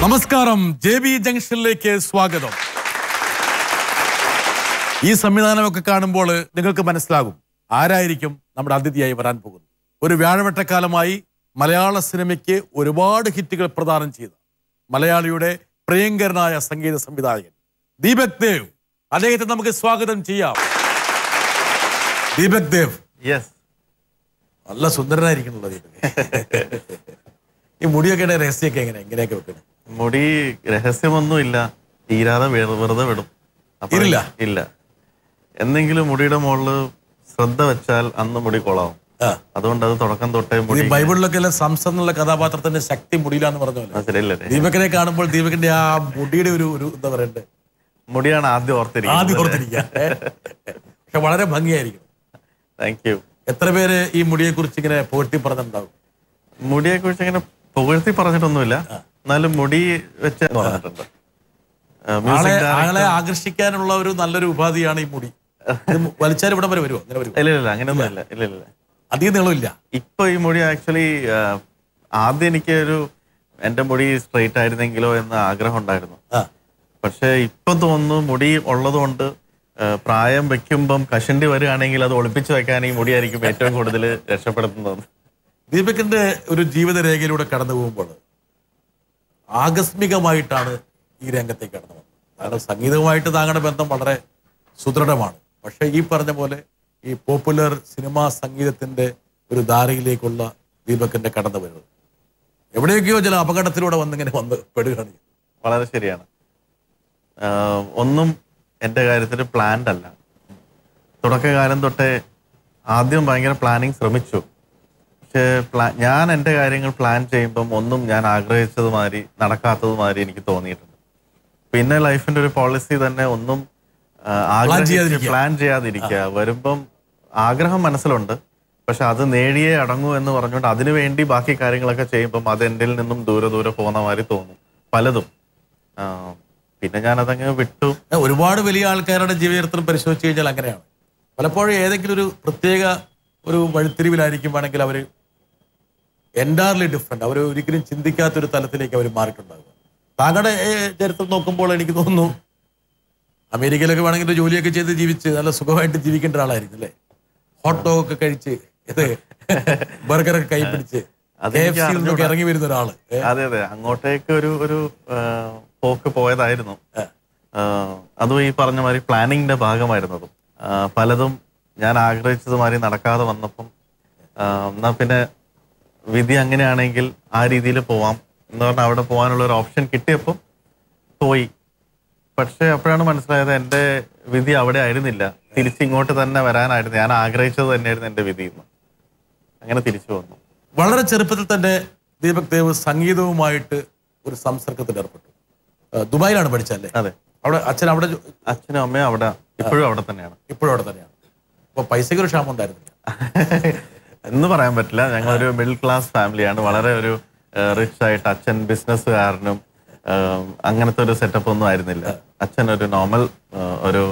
നമസ്കാരം, JB ജംഗ്ഷനിലേക്ക് സ്വാഗതം. ഈ സംവിധാനമൊക്കെ കാണുമ്പോൾ നിങ്ങൾക്ക് മനസ്സിലാകും ആരായിരിക്കും നമ്മുടെ അതിഥിയായി വരാൻ പോകുന്നത്. ഒരു വ്യാഴവട്ടക്കാലമായി മലയാള സിനിമയ്ക്ക് ഒരുപാട് ഹിറ്റുകൾ പ്രദാനം ചെയ്ത മലയാളിയുടെ പ്രിയങ്കരനായ സംഗീത സംവിധായകൻ ദീപക് ദേവ്. അദ്ദേഹത്തെ നമുക്ക് സ്വാഗതം ചെയ്യാം. ദീപക് ദേവ്, നല്ല സുന്ദരനായിരിക്കണല്ലോ ദീപക്. ഈ മുടിയൊക്കെ രഹസ്യമൊക്കെ എങ്ങനെയൊക്കെ വെക്കണം? മുടി രഹസ്യമൊന്നും ഇല്ല, തീരാതെ വെറുതെ വിടും. ഇല്ല, എന്തെങ്കിലും മുടിയുടെ മുകളില് ശ്രദ്ധ വെച്ചാൽ അന്ന് മുടി കൊളാവും. അതുകൊണ്ട് അത് തുടക്കം തൊട്ടേ മുടി. ബൈബിളിലൊക്കെ സംസം എന്നുള്ള കഥാപാത്രത്തിന്റെ ശക്തി മുടിയിലാന്ന് പറഞ്ഞല്ലോ. ദീപകിനെ കാണുമ്പോൾ ദീപകിന്റെ ആ മുടിയുടെ ഒരു എന്താ പറയണ്ടേ, മുടിയാണ് ആദ്യം ഓർത്തിരിക്കുക. പക്ഷെ വളരെ ഭംഗിയായിരിക്കും. Thank you. എത്ര പേര് ഈ മുടിയെ കുറിച്ച് ഇങ്ങനെ പുകഴ്ത്തി പറഞ്ഞിട്ടുണ്ടാവും? മുടിയെ കുറിച്ച് ഇങ്ങനെ പുകഴ്ത്തി പറഞ്ഞിട്ടൊന്നുമില്ല, എന്നാലും മുടി വെച്ച് പറഞ്ഞിട്ടുണ്ട്. ആളെ ആകർഷിക്കാനുള്ള ഒരു നല്ലൊരു ഉപാധിയാണ് ഈ മുടി. വലിച്ചാൽ ഇവിടം വരെ വരുമോ? ഇല്ല, അങ്ങനെയൊന്നും ഇല്ല. അധികം നീളമില്ല. ഇപ്പൊ ഈ മുടി ആക്ച്വലി ആദ്യം എനിക്ക് എന്റെ മുടി സ്ട്രെയിറ്റ് ആയിരുന്നെങ്കിലോ എന്ന ആഗ്രഹം ഉണ്ടായിരുന്നു. പക്ഷെ ഇപ്പൊ തോന്നുന്നു മുടി ഉള്ളത് കൊണ്ട് പ്രായം വെക്കുമ്പം കഷണ്ടി വരികയാണെങ്കിൽ അത് ഒളിപ്പിച്ചു വെക്കാൻ ഈ മുടിയായിരിക്കും ഏറ്റവും കൂടുതൽ രക്ഷപ്പെടുത്തുന്നത്. ദീപകിന്റെ ഒരു ജീവിതരേഖയിലൂടെ കടന്നു പോകുമ്പോൾ ആകസ്മികമായിട്ടാണ് ഈ രംഗത്തേക്ക് കടന്നു വന്നത്. കാരണം സംഗീതവുമായിട്ട് താങ്കളുടെ ബന്ധം വളരെ സുദൃഢമാണ്. പക്ഷെ ഈ പറഞ്ഞ പോലെ ഈ പോപ്പുലർ സിനിമാ സംഗീതത്തിന്റെ ഒരു ധാരയിലേക്കുള്ള ദീപകിന്റെ കടന്നു വരുന്നത് എവിടെയൊക്കെയോ ചില അപകടത്തിലൂടെ വന്ന് പെടുകയാണ്. വളരെ ശരിയാണ്. ഒന്നും എൻ്റെ കാര്യത്തിൽ പ്ലാൻഡ് അല്ല. തുടക്കകാലം തൊട്ടേ ആദ്യം ഭയങ്കര പ്ലാനിങ് ശ്രമിച്ചു. പക്ഷേ ഞാൻ എൻ്റെ കാര്യങ്ങൾ പ്ലാൻ ചെയ്യുമ്പം ഒന്നും ഞാൻ ആഗ്രഹിച്ചതുമാതിരി നടക്കാത്തതുമാതിരി എനിക്ക് തോന്നിയിട്ടുണ്ട്. പിന്നെ ലൈഫിൻ്റെ ഒരു പോളിസി തന്നെ ഒന്നും പ്ലാൻ ചെയ്യാതിരിക്കുക. വരുമ്പം ആഗ്രഹം മനസ്സിലുണ്ട്, പക്ഷെ അത് നേടിയേ അടങ്ങൂ എന്ന് പറഞ്ഞുകൊണ്ട് അതിനു വേണ്ടി ബാക്കി കാര്യങ്ങളൊക്കെ ചെയ്യുമ്പം അത് എൻ്റെ നിന്നും ദൂരെ പോകുന്ന മാതിരി തോന്നും പലതും. പിന്നെ ഞാനതങ്ങ് വിട്ടു. ഒരുപാട് വലിയ ആൾക്കാരുടെ ജീവിതത്തിലും പരിശോധിച്ച് കഴിഞ്ഞാൽ അങ്ങനെയാണ്. പലപ്പോഴും ഏതെങ്കിലും ഒരു പ്രത്യേക ഒരു വഴിത്തിരിവിലായിരിക്കും വേണമെങ്കിൽ അവർ എൻറ്റയർലി ഡിഫറെന്റ്, അവർ ഒരിക്കലും ചിന്തിക്കാത്തൊരു തലത്തിലേക്ക് അവർ മാറിയിട്ടുണ്ടാകുക. താങ്കളുടെ ചരിത്രം നോക്കുമ്പോൾ എനിക്ക് തോന്നുന്നു അമേരിക്കയിലൊക്കെ വേണമെങ്കിൽ ജോലിയൊക്കെ ചെയ്ത് ജീവിച്ച് നല്ല സുഖമായിട്ട് ജീവിക്കേണ്ട ഒരാളായിരിക്കും അല്ലേ? ഹോട്ട് ഡോഗ് ഒക്കെ കഴിച്ച് ബർഗറൊക്കെ കൈ പിടിച്ച് ഇറങ്ങി വരുന്ന ഒരാള്. അതെ, അങ്ങോട്ടേക്ക് ഒരു പോക്ക് പോയതായിരുന്നു. അതും ഈ പറഞ്ഞ മാതിരി പ്ലാനിങ്ങിന്റെ ഭാഗമായിരുന്നതും. പലതും ഞാൻ ആഗ്രഹിച്ചതുമാതിരി നടക്കാതെ വന്നപ്പം എന്നാ പിന്നെ വിധി അങ്ങനെയാണെങ്കിൽ ആ രീതിയിൽ പോവാം എന്ന് പറഞ്ഞാൽ അവിടെ പോകാനുള്ള ഒരു ഓപ്ഷൻ കിട്ടിയപ്പം പോയി. പക്ഷെ അപ്പോഴാണ് മനസ്സിലായത് എൻ്റെ വിധി അവിടെ ആയിരുന്നില്ല, തിരിച്ചിങ്ങോട്ട് തന്നെ വരാനായിരുന്നു. ഞാൻ ആഗ്രഹിച്ചത് തന്നെയായിരുന്നു എൻ്റെ വിധി എന്ന്. അങ്ങനെ തിരിച്ചു വന്നു. വളരെ ചെറുപ്പത്തിൽ തന്നെ ദീപക് ദേവ് സംഗീതവുമായിട്ട് ഒരു സംസർഗത്തിൽ ഏർപ്പെട്ടു. ദുബായിലാണ് പഠിച്ചല്ലേ? അതെ. അവിടെ അച്ഛനും അമ്മയും അവിടെ ഇപ്പോഴും അവിടെ തന്നെയാണ്. അപ്പൊ പൈസയ്ക്ക് ഒരു ക്ഷാമം ഉണ്ടായിരുന്നില്ല എന്ന് പറയാൻ പറ്റില്ല. ഞങ്ങളൊരു മിഡിൽ ക്ലാസ് ഫാമിലിയാണ്. വളരെ ഒരു റിച്ച് ആയിട്ട്, അച്ഛൻ ബിസിനസ്സുകാരനും അങ്ങനത്തെ ഒരു സെറ്റപ്പ് ഒന്നും ആയിരുന്നില്ല. അച്ഛൻ ഒരു നോർമൽ ഒരു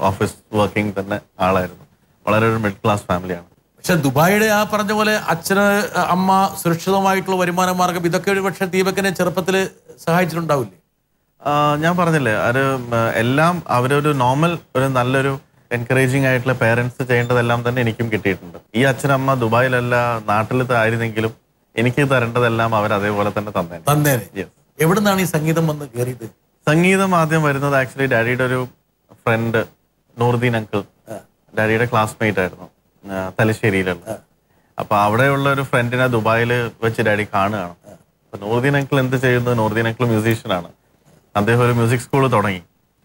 ഓഫീസ് വർക്കിംഗ് തന്നെ ആളായിരുന്നു. വളരെ ഒരു മിഡിൽ ക്ലാസ് ഫാമിലിയാണ്. പക്ഷെ ദുബായിയുടെ ആ പറഞ്ഞ പോലെ അച്ഛന് അമ്മ സുരക്ഷിതമായിട്ടുള്ള വരുമാന മാർഗം ഇതൊക്കെ ഒരു പക്ഷെ ദീപകിനെ ചെറുപ്പത്തിൽ സഹായിച്ചിട്ടുണ്ടാവില്ലേ? ഞാൻ പറഞ്ഞില്ലേ, അത് എല്ലാം അവരൊരു നോർമൽ ഒരു നല്ലൊരു എൻകറേജിങ് ആയിട്ടുള്ള പേരൻസ് ചെയ്യേണ്ടതെല്ലാം തന്നെ എനിക്കും കിട്ടിയിട്ടുണ്ട്. ഈ അച്ഛനമ്മ ദുബായിലല്ല നാട്ടിലത്തായിരുന്നെങ്കിലും എനിക്ക് തരേണ്ടതെല്ലാം അവർ അതേപോലെ തന്നെ തന്നേനെ. എവിടെ നിന്നാണ് ഈ സംഗീതം വന്ന് കയറിയത്? സംഗീതം ആദ്യം വരുന്നത് ആക്ച്വലി ഡാഡിയുടെ ഒരു ഫ്രണ്ട് നൂർദീൻ അങ്കിൾ, ഡാഡിയുടെ ക്ലാസ്മേറ്റ് ആയിരുന്നു തലശ്ശേരിയിലുള്ള. അപ്പൊ അവിടെയുള്ള ഒരു ഫ്രണ്ടിനെ ദുബായിൽ വെച്ച് ഡാഡി കാണുകയാണ്. അപ്പൊ നൂർദീൻ അങ്കിൾ എന്ത് ചെയ്യുന്നത്? നൂർദീൻ അങ്കിൾ മ്യൂസീഷ്യനാണ്. അദ്ദേഹം ഒരു മ്യൂസിക് സ്കൂൾ തുടങ്ങി.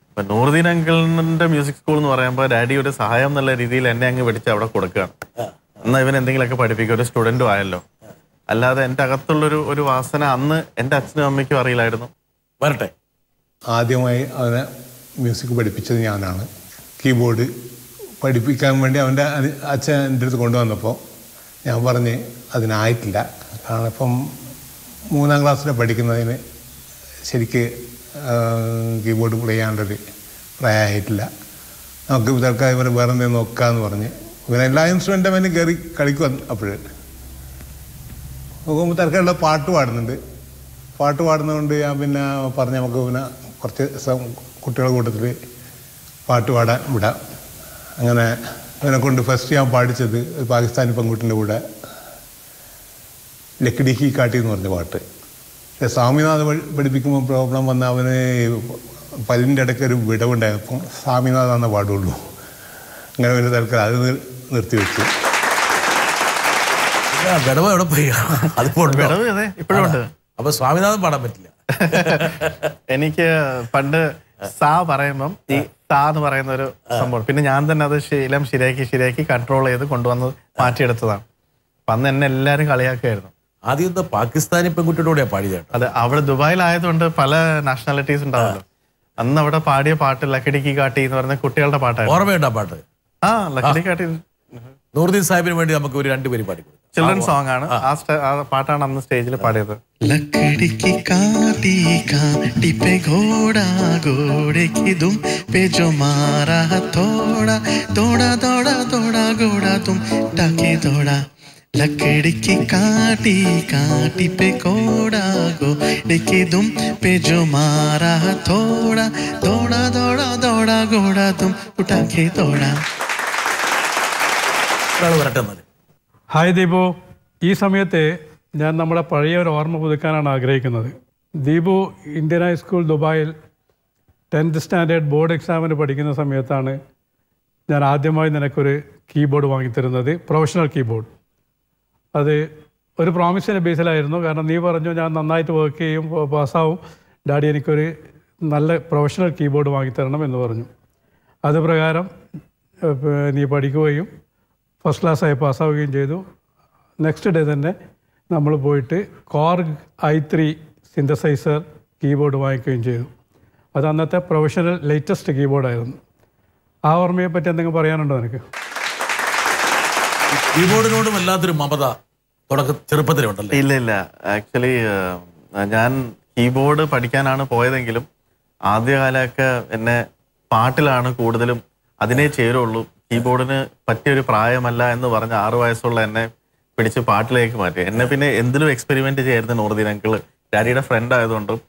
അപ്പൊ നൂർദീൻ അങ്കിളിന്റെ മ്യൂസിക് സ്കൂൾ എന്ന് പറയുമ്പോൾ ഡാഡി ഒരു സഹായം എന്നുള്ള രീതിയിൽ എന്നെ അങ്ങ് പിടിച്ച് അവിടെ കൊടുക്കുകയാണ്. എന്നാൽ ഇവൻ എന്തെങ്കിലുമൊക്കെ പഠിപ്പിക്കുക, ഒരു സ്റ്റുഡൻറ്റും ആയല്ലോ. അല്ലാതെ എൻ്റെ അകത്തുള്ളൊരു വാസന അന്ന് എൻ്റെ അച്ഛനും അമ്മയ്ക്കും അറിയില്ലായിരുന്നു. വരട്ടെ. ആദ്യമായി അവനെ മ്യൂസിക് പഠിപ്പിച്ചത് ഞാനാണ്. കീബോർഡ് പഠിപ്പിക്കാൻ വേണ്ടി അവൻ്റെ അച്ഛൻ എൻ്റെ അടുത്ത് കൊണ്ടുവന്നപ്പോൾ ഞാൻ പറഞ്ഞ് അതിനായിട്ടില്ല. കാരണം ഇപ്പം 3ാം ക്ലാസ്സിൽ പഠിക്കുന്നതിന് ശരിക്ക് കീബോർഡ് പ്ലേ ചെയ്യാനുള്ളൊരു പ്രായമായിട്ടില്ല. നമുക്ക് ഇതൊക്കെ ഇവർ വേറെ എന്തെങ്കിലും നോക്കാമെന്ന് പറഞ്ഞ് ഇവരെല്ലാ ഇൻസ്ട്രുമെൻറ്റും അവന് കയറി കളിക്കും. അപ്പോഴേ നോക്കുമ്പോൾ തിരക്കുള്ള പാട്ട് പാടുന്നുണ്ട്. പാട്ട് പാടുന്നതുകൊണ്ട് ഞാൻ പിന്നെ പറഞ്ഞ് നമുക്ക് പിന്നെ കുറച്ച് കുട്ടികളുടെ കൂട്ടത്തിൽ പാട്ട് പാടാൻ വിടാം. അങ്ങനെ അവനെ കൊണ്ട് ഫസ്റ്റ് ഞാൻ പാടിച്ചത് ഒരു പാകിസ്ഥാനി പെൺകുട്ടിൻ്റെ കൂടെ ലക്കിടിക്കി കാട്ടി എന്ന് പറഞ്ഞ പാട്ട്. സ്വാമിനാഥ് പഠിപ്പിക്കുമ്പോൾ പ്രോബ്ലം വന്ന അവന് പല്ലിൻ്റെ ഇടയ്ക്ക് ഒരു വിടവുണ്ടായപ്പം സ്വാമിനാഥ് എന്ന പാടുള്ളൂ. അങ്ങനെ ഒരു തൽക്കാലം അത് നിർത്തിവെച്ചു. വിടവ് എവിടെ പോയി? ഇപ്പോഴുണ്ട്. അപ്പൊ സ്വാമിനാഥൻ പാടാൻ പറ്റില്ല. എനിക്ക് പണ്ട് സാ പറയുമ്പം ഈ സാ എന്ന് പറയുന്ന ഒരു സംഭവം, പിന്നെ ഞാൻ തന്നെ അത് ശീലം ശരിയാക്കി കൺട്രോൾ ചെയ്ത് കൊണ്ടുവന്ന് മാറ്റിയെടുത്തതാണ്. അപ്പൊ അന്ന് എന്നെ എല്ലാവരും കളിയാക്കുമായിരുന്നു. ആദ്യം എന്താ പാകിസ്ഥാനി പെൺകുട്ടിയുടെ കൂടെയാ പാടിയത്? അതെ, അവിടെ ദുബായിലായതുകൊണ്ട് പല നാഷണാലിറ്റീസ് ഉണ്ടാവല്ലോ. അന്ന് അവിടെ പാടിയ പാട്ട് ലക്കിടിക്കി കാട്ടി എന്ന് പറഞ്ഞ കുട്ടികളുടെ പാട്ടായിരുന്നു. ഓർമ്മയുണ്ടോ പാട്ട്? ആ, ലക്കിടി കാട്ടി നൂറുദ്ദീൻ സാഹിബിന് വേണ്ടി നമുക്ക് ഒരു 2 പേര് പാടി. ചിൽഡ്രൻ സോങ് ആണ്. ആ പാട്ടാണ് അന്ന് സ്റ്റേജിൽ പാടിയത്. लकड़ी की काटी पे घोड़ा, घोड़े की दुम पे जो मारा थोड़ा, दौड़ा दौड़ा दौड़ा घोड़ा तुम टाके दौड़ा. लकड़ी की काटी पे घोड़ा, घोड़े की दुम पे जो मारा थोड़ा, दौड़ा दौड़ा दौड़ा घोड़ा तुम उठाके दौड़ा. ഹായ് ദീപു, ഈ സമയത്ത് ഞാൻ നമ്മുടെ പഴയ ഒരു ഓർമ്മ പുതുക്കാനാണ് ആഗ്രഹിക്കുന്നത്. ദീപു ഇന്ത്യൻ ഹൈസ്കൂൾ ദുബായിൽ 10th സ്റ്റാൻഡേർഡ് ബോർഡ് എക്സാമിന് പഠിക്കുന്ന സമയത്താണ് ഞാൻ ആദ്യമായി നിനക്കൊരു കീബോർഡ് വാങ്ങിത്തരുന്നത്, പ്രൊഫഷണൽ കീബോർഡ്. അത് ഒരു പ്രോമിസിൻ്റെ ബേസിലായിരുന്നു. കാരണം നീ പറഞ്ഞു ഞാൻ നന്നായിട്ട് വർക്ക് ചെയ്യും, പാസ്സാവും, ഡാഡി എനിക്കൊരു നല്ല പ്രൊഫഷണൽ കീബോർഡ് വാങ്ങിത്തരണം എന്ന് പറഞ്ഞു. അത് പ്രകാരം നീ പഠിക്കുകയും ഫസ്റ്റ് ക്ലാസ്സായി പാസ്സാവുകയും ചെയ്തു. നെക്സ്റ്റ് ഡേ തന്നെ നമ്മൾ പോയിട്ട് കോർഗ് i3 സിന്തസൈസർ കീബോർഡ് വാങ്ങിക്കുകയും ചെയ്തു. അത് അന്നത്തെ പ്രൊഫഷണൽ ലേറ്റസ്റ്റ് കീബോർഡായിരുന്നു. ആ ഓർമ്മയെ പറ്റി എന്തെങ്കിലും പറയാനുണ്ടോ നിനക്ക്? കീബോർഡിനോട് വല്ലാത്തൊരു മമത ചെറുപ്പത്തിലുണ്ടല്ലോ? ഇല്ല, ആക്ച്വലി ഞാൻ കീബോർഡ് പഠിക്കാനാണ് പോയതെങ്കിലും ആദ്യകാലമൊക്കെ എന്നെ പാട്ടിലാണ് കൂടുതലും അതിനെ ചേരുള്ളൂ. കീബോർഡിന് പറ്റിയൊരു പ്രായമല്ല എന്ന് പറഞ്ഞ് 6 വയസ്സുള്ള എന്നെ പിടിച്ച് പാട്ടിലേക്ക് മാറ്റി. എന്നെ പിന്നെ എന്തിലും എക്സ്പെരിമെന്റ് ചെയ്യായിരുന്നു നൂറുദ്ദീൻ അങ്കിള്. ഡാഡിയുടെ ഫ്രണ്ട് ആയതുകൊണ്ടും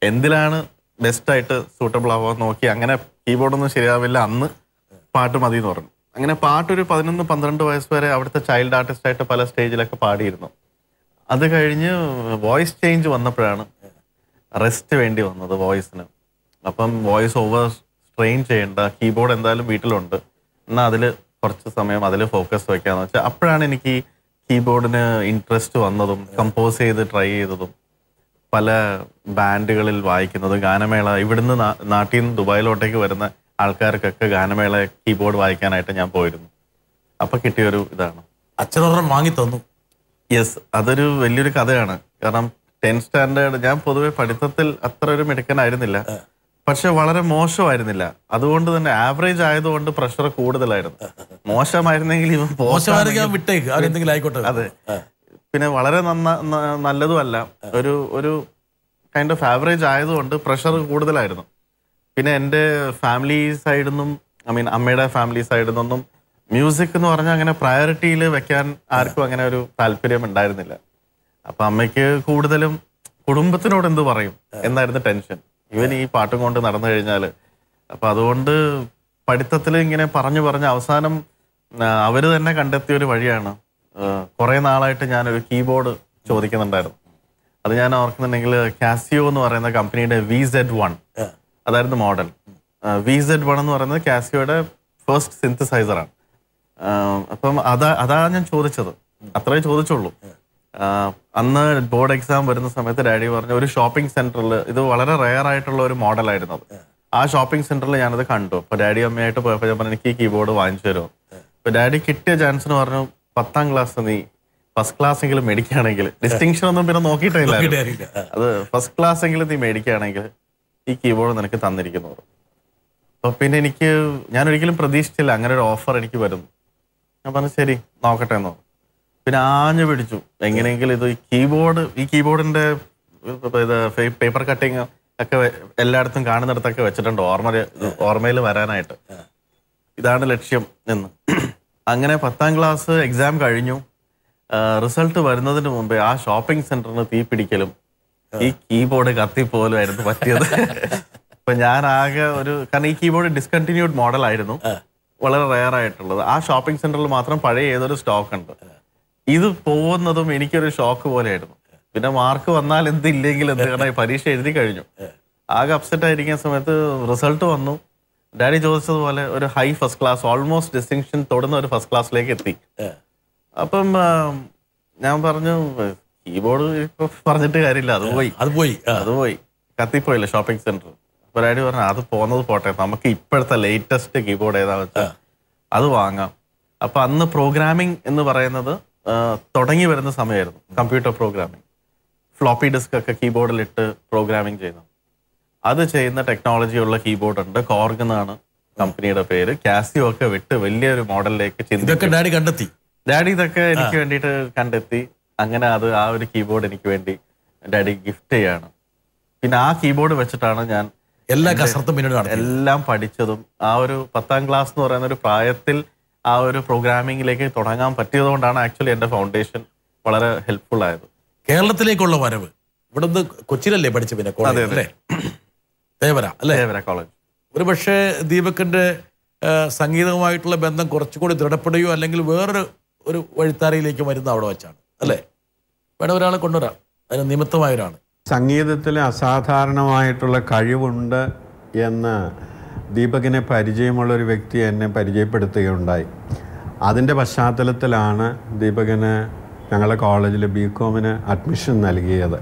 എന്തിലാണ് ബെസ്റ്റായിട്ട് സൂട്ടബിൾ ആവാൻ നോക്കി. അങ്ങനെ കീബോർഡൊന്നും ശരിയാവില്ല, അന്ന് പാട്ട് മതി എന്ന് പറഞ്ഞു. അങ്ങനെ പാട്ടൊരു 11-12 വയസ്സ് വരെ അവിടുത്തെ ചൈൽഡ് ആർട്ടിസ്റ്റായിട്ട് പല സ്റ്റേജിലൊക്കെ പാടിയിരുന്നു. അത് കഴിഞ്ഞ് വോയിസ് ചേഞ്ച് വന്നപ്പോഴാണ് റെസ്റ്റ് വേണ്ടി വന്നത് വോയിസിന്. അപ്പം വോയിസ് ഓവർ സ്ട്രെയിൻ ചെയ്യേണ്ട, കീബോർഡ് എന്തായാലും വീട്ടിലുണ്ട്, എന്നാൽ അതിൽ കുറച്ച് സമയം അതിൽ ഫോക്കസ് വയ്ക്കാന്ന് വെച്ചാൽ അപ്പോഴാണ് എനിക്ക് കീബോർഡിന് ഇൻട്രസ്റ്റ് വന്നതും കമ്പോസ് ചെയ്ത് ട്രൈ ചെയ്തതും പല ബാൻഡുകളിൽ വായിക്കുന്നത്. ഗാനമേള ഇവിടുന്ന് നാട്ടിൽ നിന്ന് ദുബായിലോട്ടേക്ക് വരുന്ന ആൾക്കാർക്കൊക്കെ ഗാനമേള കീബോർഡ് വായിക്കാനായിട്ട് ഞാൻ പോയിരുന്നു. അപ്പൊ കിട്ടിയൊരു ഇതാണ്. അച്ഛനൊരെണ്ണം വാങ്ങി തന്നു? യെസ്, അതൊരു വലിയൊരു കഥയാണ്. കാരണം 10th സ്റ്റാൻഡേർഡ് ഞാൻ പൊതുവെ പഠിത്തത്തിൽ അത്ര ഒരു മിടുക്കനായിരുന്നില്ല, പക്ഷെ വളരെ മോശമായിരുന്നില്ല. അതുകൊണ്ട് തന്നെ ആവറേജ് ആയതുകൊണ്ട് പ്രഷർ കൂടുതലായിരുന്നു. മോശമായിരുന്നെങ്കിൽ ഇവൻ ആയിക്കോട്ടെ. അതെ, പിന്നെ വളരെ നല്ലതുമല്ല, ഒരു കൈൻഡ് ഓഫ് ആവറേജ് ആയതുകൊണ്ട് പ്രഷർ കൂടുതലായിരുന്നു. പിന്നെ എൻ്റെ ഫാമിലി സൈഡിൽ നിന്നും, അമ്മയുടെ ഫാമിലി സൈഡിൽ നിന്നൊന്നും മ്യൂസിക് എന്ന് പറഞ്ഞാൽ അങ്ങനെ പ്രയോറിറ്റിയിൽ വെക്കാൻ ആർക്കും അങ്ങനെ ഒരു താല്പര്യം ഉണ്ടായിരുന്നില്ല. അപ്പൊ അമ്മയ്ക്ക് കൂടുതലും കുടുംബത്തിനോട് എന്ത് പറയും എന്നായിരുന്നു ടെൻഷൻ, ഇവൻ ഈ പാട്ടും കൊണ്ട് നടന്നു കഴിഞ്ഞാൽ. അപ്പൊ അതുകൊണ്ട് പഠിത്തത്തിൽ ഇങ്ങനെ പറഞ്ഞു അവസാനം അവര് തന്നെ കണ്ടെത്തിയ ഒരു വഴിയാണ്. കുറെ നാളായിട്ട് ഞാനൊരു കീബോർഡ് ചോദിക്കുന്നുണ്ടായിരുന്നു. അത് ഞാൻ ഓർക്കുന്നുണ്ടെങ്കിൽ കാസിയോ എന്ന് പറയുന്ന കമ്പനിയുടെ VZ1 അതായിരുന്നു മോഡൽ. VZ1 എന്ന് പറയുന്നത് കാസിയോയുടെ ഫസ്റ്റ് സിന്തസൈസറാണ്. അപ്പം അതാ ഞാൻ ചോദിച്ചത്, അത്രേ ചോദിച്ചുള്ളൂ. അന്ന് ബോർഡ് എക്സാം വരുന്ന സമയത്ത് ഡാഡി പറഞ്ഞു ഒരു ഷോപ്പിംഗ് സെന്ററിൽ, ഇത് വളരെ റെയർ ആയിട്ടുള്ള ഒരു മോഡലായിരുന്നു അത്, ആ ഷോപ്പിംഗ് സെന്ററിൽ ഞാനത് കണ്ടു. അപ്പൊ ഡാഡി അമ്മയായിട്ട് പോയപ്പോൾ ഞാൻ പറഞ്ഞു എനിക്ക് ഈ കീബോർഡ് വാങ്ങിച്ചു തരുമോ. അപ്പൊ ഡാഡി കിട്ടിയ ചാൻസിന് പറഞ്ഞു 10th ക്ലാസ് നീ ഫസ്റ്റ് ക്ലാസ് എങ്കിലും മേടിക്കുകയാണെങ്കിൽ, ഡിസ്റ്റിങ്ഷൻ ഒന്നും പിന്നെ നോക്കിയിട്ടില്ല, അത് ഫസ്റ്റ് ക്ലാസ് എങ്കിലും നീ മേടിക്കുകയാണെങ്കിൽ ഈ കീബോർഡ് നിനക്ക് തന്നിരിക്കുന്നു. അപ്പൊ പിന്നെ ഞാൻ ഒരിക്കലും പ്രതീക്ഷിച്ചില്ല അങ്ങനെ ഒരു ഓഫർ എനിക്ക് വരുന്നു. ഞാൻ പറഞ്ഞു ശരി നോക്കട്ടെ എന്നോ. പിന്നെ ആഞ്ഞു പിടിച്ചു എങ്ങനെയെങ്കിലും ഈ കീബോർഡിന്റെ പേപ്പർ കട്ടിങ് ഒക്കെ എല്ലായിടത്തും കാണുന്നിടത്തൊക്കെ വെച്ചിട്ടുണ്ട് ഓർമ്മയിൽ വരാനായിട്ട്. ഇതാണ് ലക്ഷ്യം എന്ന്. അങ്ങനെ 10th ക്ലാസ് എക്സാം കഴിഞ്ഞു. റിസൾട്ട് വരുന്നതിന് മുമ്പേ ആ ഷോപ്പിംഗ് സെന്ററിന് തീ പിടിക്കലും ഈ കീബോർഡ് കത്തിപ്പോലുമായിരുന്നു പറ്റിയത്. അപ്പൊ ഞാൻ ആകെ കാരണം ഈ കീബോർഡ് ഡിസ്കണ്ടിന്യൂഡ് മോഡൽ ആയിരുന്നു, വളരെ റെയർ ആയിട്ടുള്ളത്. ആ ഷോപ്പിംഗ് സെന്ററിൽ മാത്രം പഴയ ഏതൊരു സ്റ്റോക്ക് ഉണ്ട്. ഇത് പോകുന്നതും എനിക്കൊരു ഷോക്ക് പോലെയായിരുന്നു. പിന്നെ മാർക്ക് വന്നാൽ എന്ത് ഇല്ലെങ്കിൽ എന്ത്, കാരണം പരീക്ഷ എഴുതി കഴിഞ്ഞു. ആകെ അപ്സെറ്റ് ആയിരിക്കുന്ന സമയത്ത് റിസൾട്ട് വന്നു. ഡാഡി ചോദിച്ചതുപോലെ ഒരു high first class, almost distinction തൊടുന്ന ഒരു ഫസ്റ്റ് ക്ലാസ്സിലേക്ക് എത്തി. അപ്പം ഞാൻ പറഞ്ഞു കീബോർഡ് ഇപ്പൊ പറഞ്ഞിട്ട് കാര്യമില്ല, അത് പോയി കത്തിപ്പോയില്ല ഷോപ്പിംഗ് സെന്റർ. അപ്പൊ ഡാഡി പറഞ്ഞു അത് പോകുന്നത് പോട്ടെ, നമുക്ക് ഇപ്പോഴത്തെ ലേറ്റസ്റ്റ് കീബോർഡ് ഏതാ വെച്ചാൽ അത് വാങ്ങാം. അപ്പൊ അന്ന് പ്രോഗ്രാമിംഗ് എന്ന് പറയുന്നത് തുടങ്ങി വരുന്ന സമയമായിരുന്നു. കമ്പ്യൂട്ടർ പ്രോഗ്രാമിംഗ്, ഫ്ലോപ്പി ഡിസ്ക് ഒക്കെ കീബോർഡിലിട്ട് പ്രോഗ്രാമിംഗ് ചെയ്യുന്നു. അത് ചെയ്യുന്ന ടെക്നോളജി ഉള്ള കീബോർഡ് ഉണ്ട്. കോർഗ് എന്നാണ് കമ്പനിയുടെ പേര്. കാസിയോ ഒക്കെ വിട്ട് വലിയൊരു മോഡലിലേക്ക് ചിന്തിച്ചു. ഡാഡി ഇതൊക്കെ എനിക്ക് വേണ്ടിയിട്ട് കണ്ടെത്തി. അങ്ങനെ ആ ഒരു കീബോർഡ് എനിക്ക് വേണ്ടി ഡാഡി ഗിഫ്റ്റ് ചെയ്യാണ്. പിന്നെ ആ കീബോർഡ് വെച്ചിട്ടാണ് ഞാൻ എല്ലാം പഠിച്ചതും. ആ ഒരു 10ാം ക്ലാസ് എന്ന് പറയുന്ന ഒരു പ്രായത്തിൽ ആ ഒരു പ്രോഗ്രാമിംഗിലേക്ക് തുടങ്ങാൻ പറ്റിയത് കൊണ്ടാണ് ആക്ച്വലി എന്റെ ഫൗണ്ടേഷൻ വളരെ ഹെൽപ്ഫുൾ ആയത്. കേരളത്തിലേക്കുള്ള വരവ് ഇവിടുന്ന് കൊച്ചിയിലല്ലേ പഠിച്ച? പിന്നെ ദേവര കോളേജ്. ഒരു പക്ഷേ ദീപകിന്റെ സംഗീതവുമായിട്ടുള്ള ബന്ധം കുറച്ചുകൂടി ദൃഢപ്പെടുകയോ അല്ലെങ്കിൽ വേറൊരു വഴിത്താരയിലേക്ക് വരുന്ന അവിടെ വെച്ചാണ് അല്ലേ? വേണം ഒരാളെ കൊണ്ടുവരാം, അതിന് നിമിത്തമായ ഒരാൾ. സംഗീതത്തിൽ അസാധാരണമായിട്ടുള്ള കഴിവുണ്ട് എന്ന് ദീപകിനെ പരിചയമുള്ളൊരു വ്യക്തി എന്നെ പരിചയപ്പെടുത്തുകയുണ്ടായി. അതിൻ്റെ പശ്ചാത്തലത്തിലാണ് ദീപകിന് ഞങ്ങളുടെ കോളേജിൽ ബികോമിന് അഡ്മിഷൻ നൽകിയത്.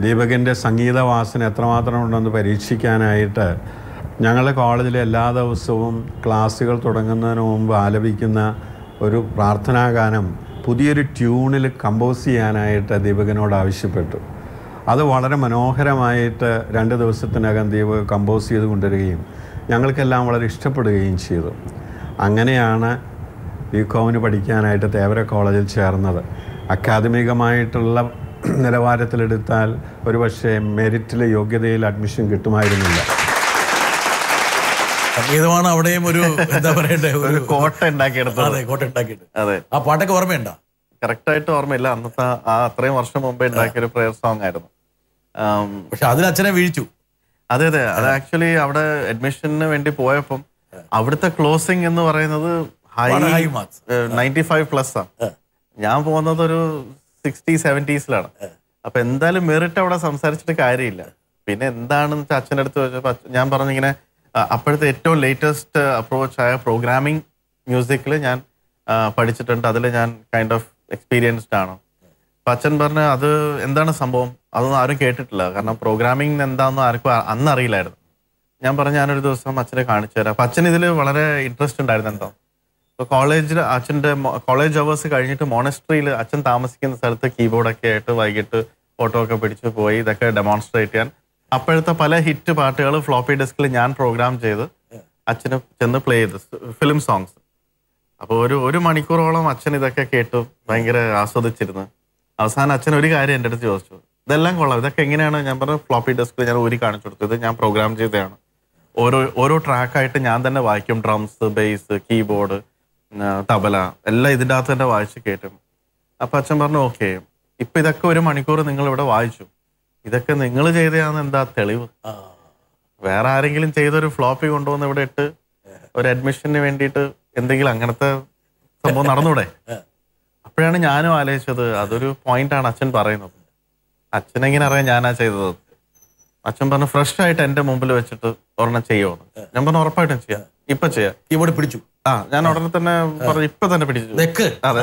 ദീപകിൻ്റെ സംഗീതവാസന എത്രമാത്രം ഉണ്ടെന്ന് പരീക്ഷിക്കാനായിട്ട് ഞങ്ങളുടെ കോളേജിലെ എല്ലാ ദിവസവും ക്ലാസ്സുകൾ തുടങ്ങുന്നതിന് മുമ്പ് ആലപിക്കുന്ന ഒരു പ്രാർത്ഥനാഗാനം പുതിയൊരു ട്യൂണിൽ കമ്പോസ് ചെയ്യാനായിട്ട് ദീപകിനോട് ആവശ്യപ്പെട്ടു. അത് വളരെ മനോഹരമായിട്ട് 2 ദിവസത്തിനകം ദീപക് കമ്പോസ് ചെയ്ത് കൊണ്ടുവരികയും ഞങ്ങൾക്കെല്ലാം വളരെ ഇഷ്ടപ്പെടുകയും ചെയ്തു. അങ്ങനെയാണ് ബികോമിന് പഠിക്കാനായിട്ട് തേവര കോളേജിൽ ചേർന്നത്. അക്കാദമികമായിട്ടുള്ള നിലവാരത്തിലെടുത്താൽ ഒരുപക്ഷെ മെറിറ്റിൽ യോഗ്യതയിൽ അഡ്മിഷൻ കിട്ടുമായിരുന്നില്ല. സംഗീതമാണ് അവിടെയും ഒരു എന്താ പറയണ്ടേ, ഒരു കോട്ട ഉണ്ടാക്കിയെടുത്തത്. അതെ, ആ പാട്ടൊക്കെ ഓർമ്മയുണ്ടോ? കറക്റ്റായിട്ട് ഓർമ്മയില്ല. അന്നത്തെ അത്രയും വർഷം മുമ്പേ ഉണ്ടാക്കിയൊരു പ്രയർ സോങ് ആയിരുന്നു. പക്ഷെ അതിൽ അച്ഛനെ വീഴ്ചു. അതെ, അത് ആക്ച്വലി അവിടെ അഡ്മിഷന് വേണ്ടി പോയപ്പം അവിടുത്തെ ക്ലോസിംഗ് എന്ന് പറയുന്നത് 95+ ആണ്. ഞാൻ പോകുന്നത് ഒരു 60-70s അപ്പൊ എന്തായാലും മെറിറ്റ് അവിടെ സംസാരിച്ചിട്ട് കാര്യമില്ല. പിന്നെ എന്താണെന്ന് വെച്ചാൽ അച്ഛൻ്റെ അടുത്ത് ചോദിച്ചപ്പോൾ ഞാൻ പറഞ്ഞിങ്ങനെ അപ്പോഴത്തെ ഏറ്റവും ലേറ്റസ്റ്റ് അപ്രോച്ച് ആയ പ്രോഗ്രാമിംഗ് മ്യൂസിക്കിൽ ഞാൻ പഠിച്ചിട്ടുണ്ട്, അതിൽ ഞാൻ കൈൻഡ് ഓഫ് എക്സ്പീരിയൻസ്ഡ് ആണ്. അപ്പൊ അച്ഛൻ പറഞ്ഞ അത് എന്താണ് സംഭവം, അതൊന്നും ആരും കേട്ടിട്ടില്ല, കാരണം പ്രോഗ്രാമിംഗ് എന്താണെന്ന് ആർക്കും അന്ന് അറിയില്ലായിരുന്നു. ഞാൻ പറഞ്ഞു ഞാനൊരു ദിവസം അച്ഛനെ കാണിച്ചു തരാം. അപ്പൊ അച്ഛൻ ഇതിൽ വളരെ ഇൻട്രസ്റ്റ് ഉണ്ടായിരുന്നു എന്തോ. അപ്പോൾ കോളേജിൽ അച്ഛൻ്റെ കോളേജ് അവേഴ്സ് കഴിഞ്ഞിട്ട് മോണസ്ട്രിയിൽ അച്ഛൻ താമസിക്കുന്ന സ്ഥലത്ത് കീബോർഡൊക്കെ ആയിട്ട് വൈകിട്ട് ഫോട്ടോ ഒക്കെ പിടിച്ച് പോയി ഇതൊക്കെ ഡെമോൺസ്ട്രേറ്റ് ചെയ്യാൻ. അപ്പോഴത്തെ പല ഹിറ്റ് പാട്ടുകൾ ഫ്ലോപ്പി ഡിസ്കിൽ ഞാൻ പ്രോഗ്രാം ചെയ്ത് അച്ഛന് ചെന്ന് പ്ലേ ചെയ്ത് ഫിലിം സോങ്സ്. അപ്പോൾ ഒരു മണിക്കൂറോളം അച്ഛൻ ഇതൊക്കെ കേട്ടു ഭയങ്കര ആസ്വദിച്ചിരുന്നു. അവസാനം അച്ഛൻ ഒരു കാര്യം എൻ്റെ അടുത്ത് ചോദിച്ചു, ഇതെല്ലാം കൊള്ളാം, ഇതൊക്കെ എങ്ങനെയാണ്? ഞാൻ പറഞ്ഞു ഫ്ലോപ്പി ഡിസ്കിൽ ഞാൻ ഊരി കാണിച്ചു കൊടുത്തു, ഇത് ഞാൻ പ്രോഗ്രാം ചെയ്തതാണ്. ഓരോ ട്രാക്കായിട്ട് ഞാൻ തന്നെ വായിക്കും, ഡ്രംസ്, ബേസ്, കീബോർഡ്, തബല എല്ലാം ഇതിൻ്റെ അകത്ത് തന്നെ വായിച്ച് കേട്ടും. അപ്പം അച്ഛൻ പറഞ്ഞു ഓക്കെ, ഇപ്പം ഇതൊക്കെ 1 മണിക്കൂർ നിങ്ങൾ ഇവിടെ വായിച്ചു, ഇതൊക്കെ നിങ്ങൾ ചെയ്തതാണെന്ന് എന്താ തെളിവ്? വേറെ ആരെങ്കിലും ചെയ്തൊരു ഫ്ലോപ്പി കൊണ്ടുവന്ന് ഇവിടെ ഇട്ട് ഒരു അഡ്മിഷന് വേണ്ടിയിട്ട് എന്തെങ്കിലും അങ്ങനത്തെ സംഭവം നടന്നൂടെ? അപ്പോഴാണ് ഞാനും ആലോചിച്ചത് അതൊരു പോയിന്റാണ് അച്ഛൻ പറയുന്നത്. അച്ഛനെങ്ങനെ അറിയാം ഞാനാ ചെയ്തത്? അച്ഛൻ പറഞ്ഞു ഫ്രഷ് ആയിട്ട് എൻ്റെ മുമ്പിൽ വെച്ചിട്ട് ഒരെണ്ണം ചെയ്യുമോ? ഞാൻ പറഞ്ഞു ഉറപ്പായിട്ടും ചെയ്യാം, ഇപ്പൊ ചെയ്യാം. ഇവിടെ പിടിച്ചു. ഞാൻ ഉടനെ തന്നെ പറഞ്ഞു ഇപ്പൊ തന്നെ പിടിച്ചു. അതെ.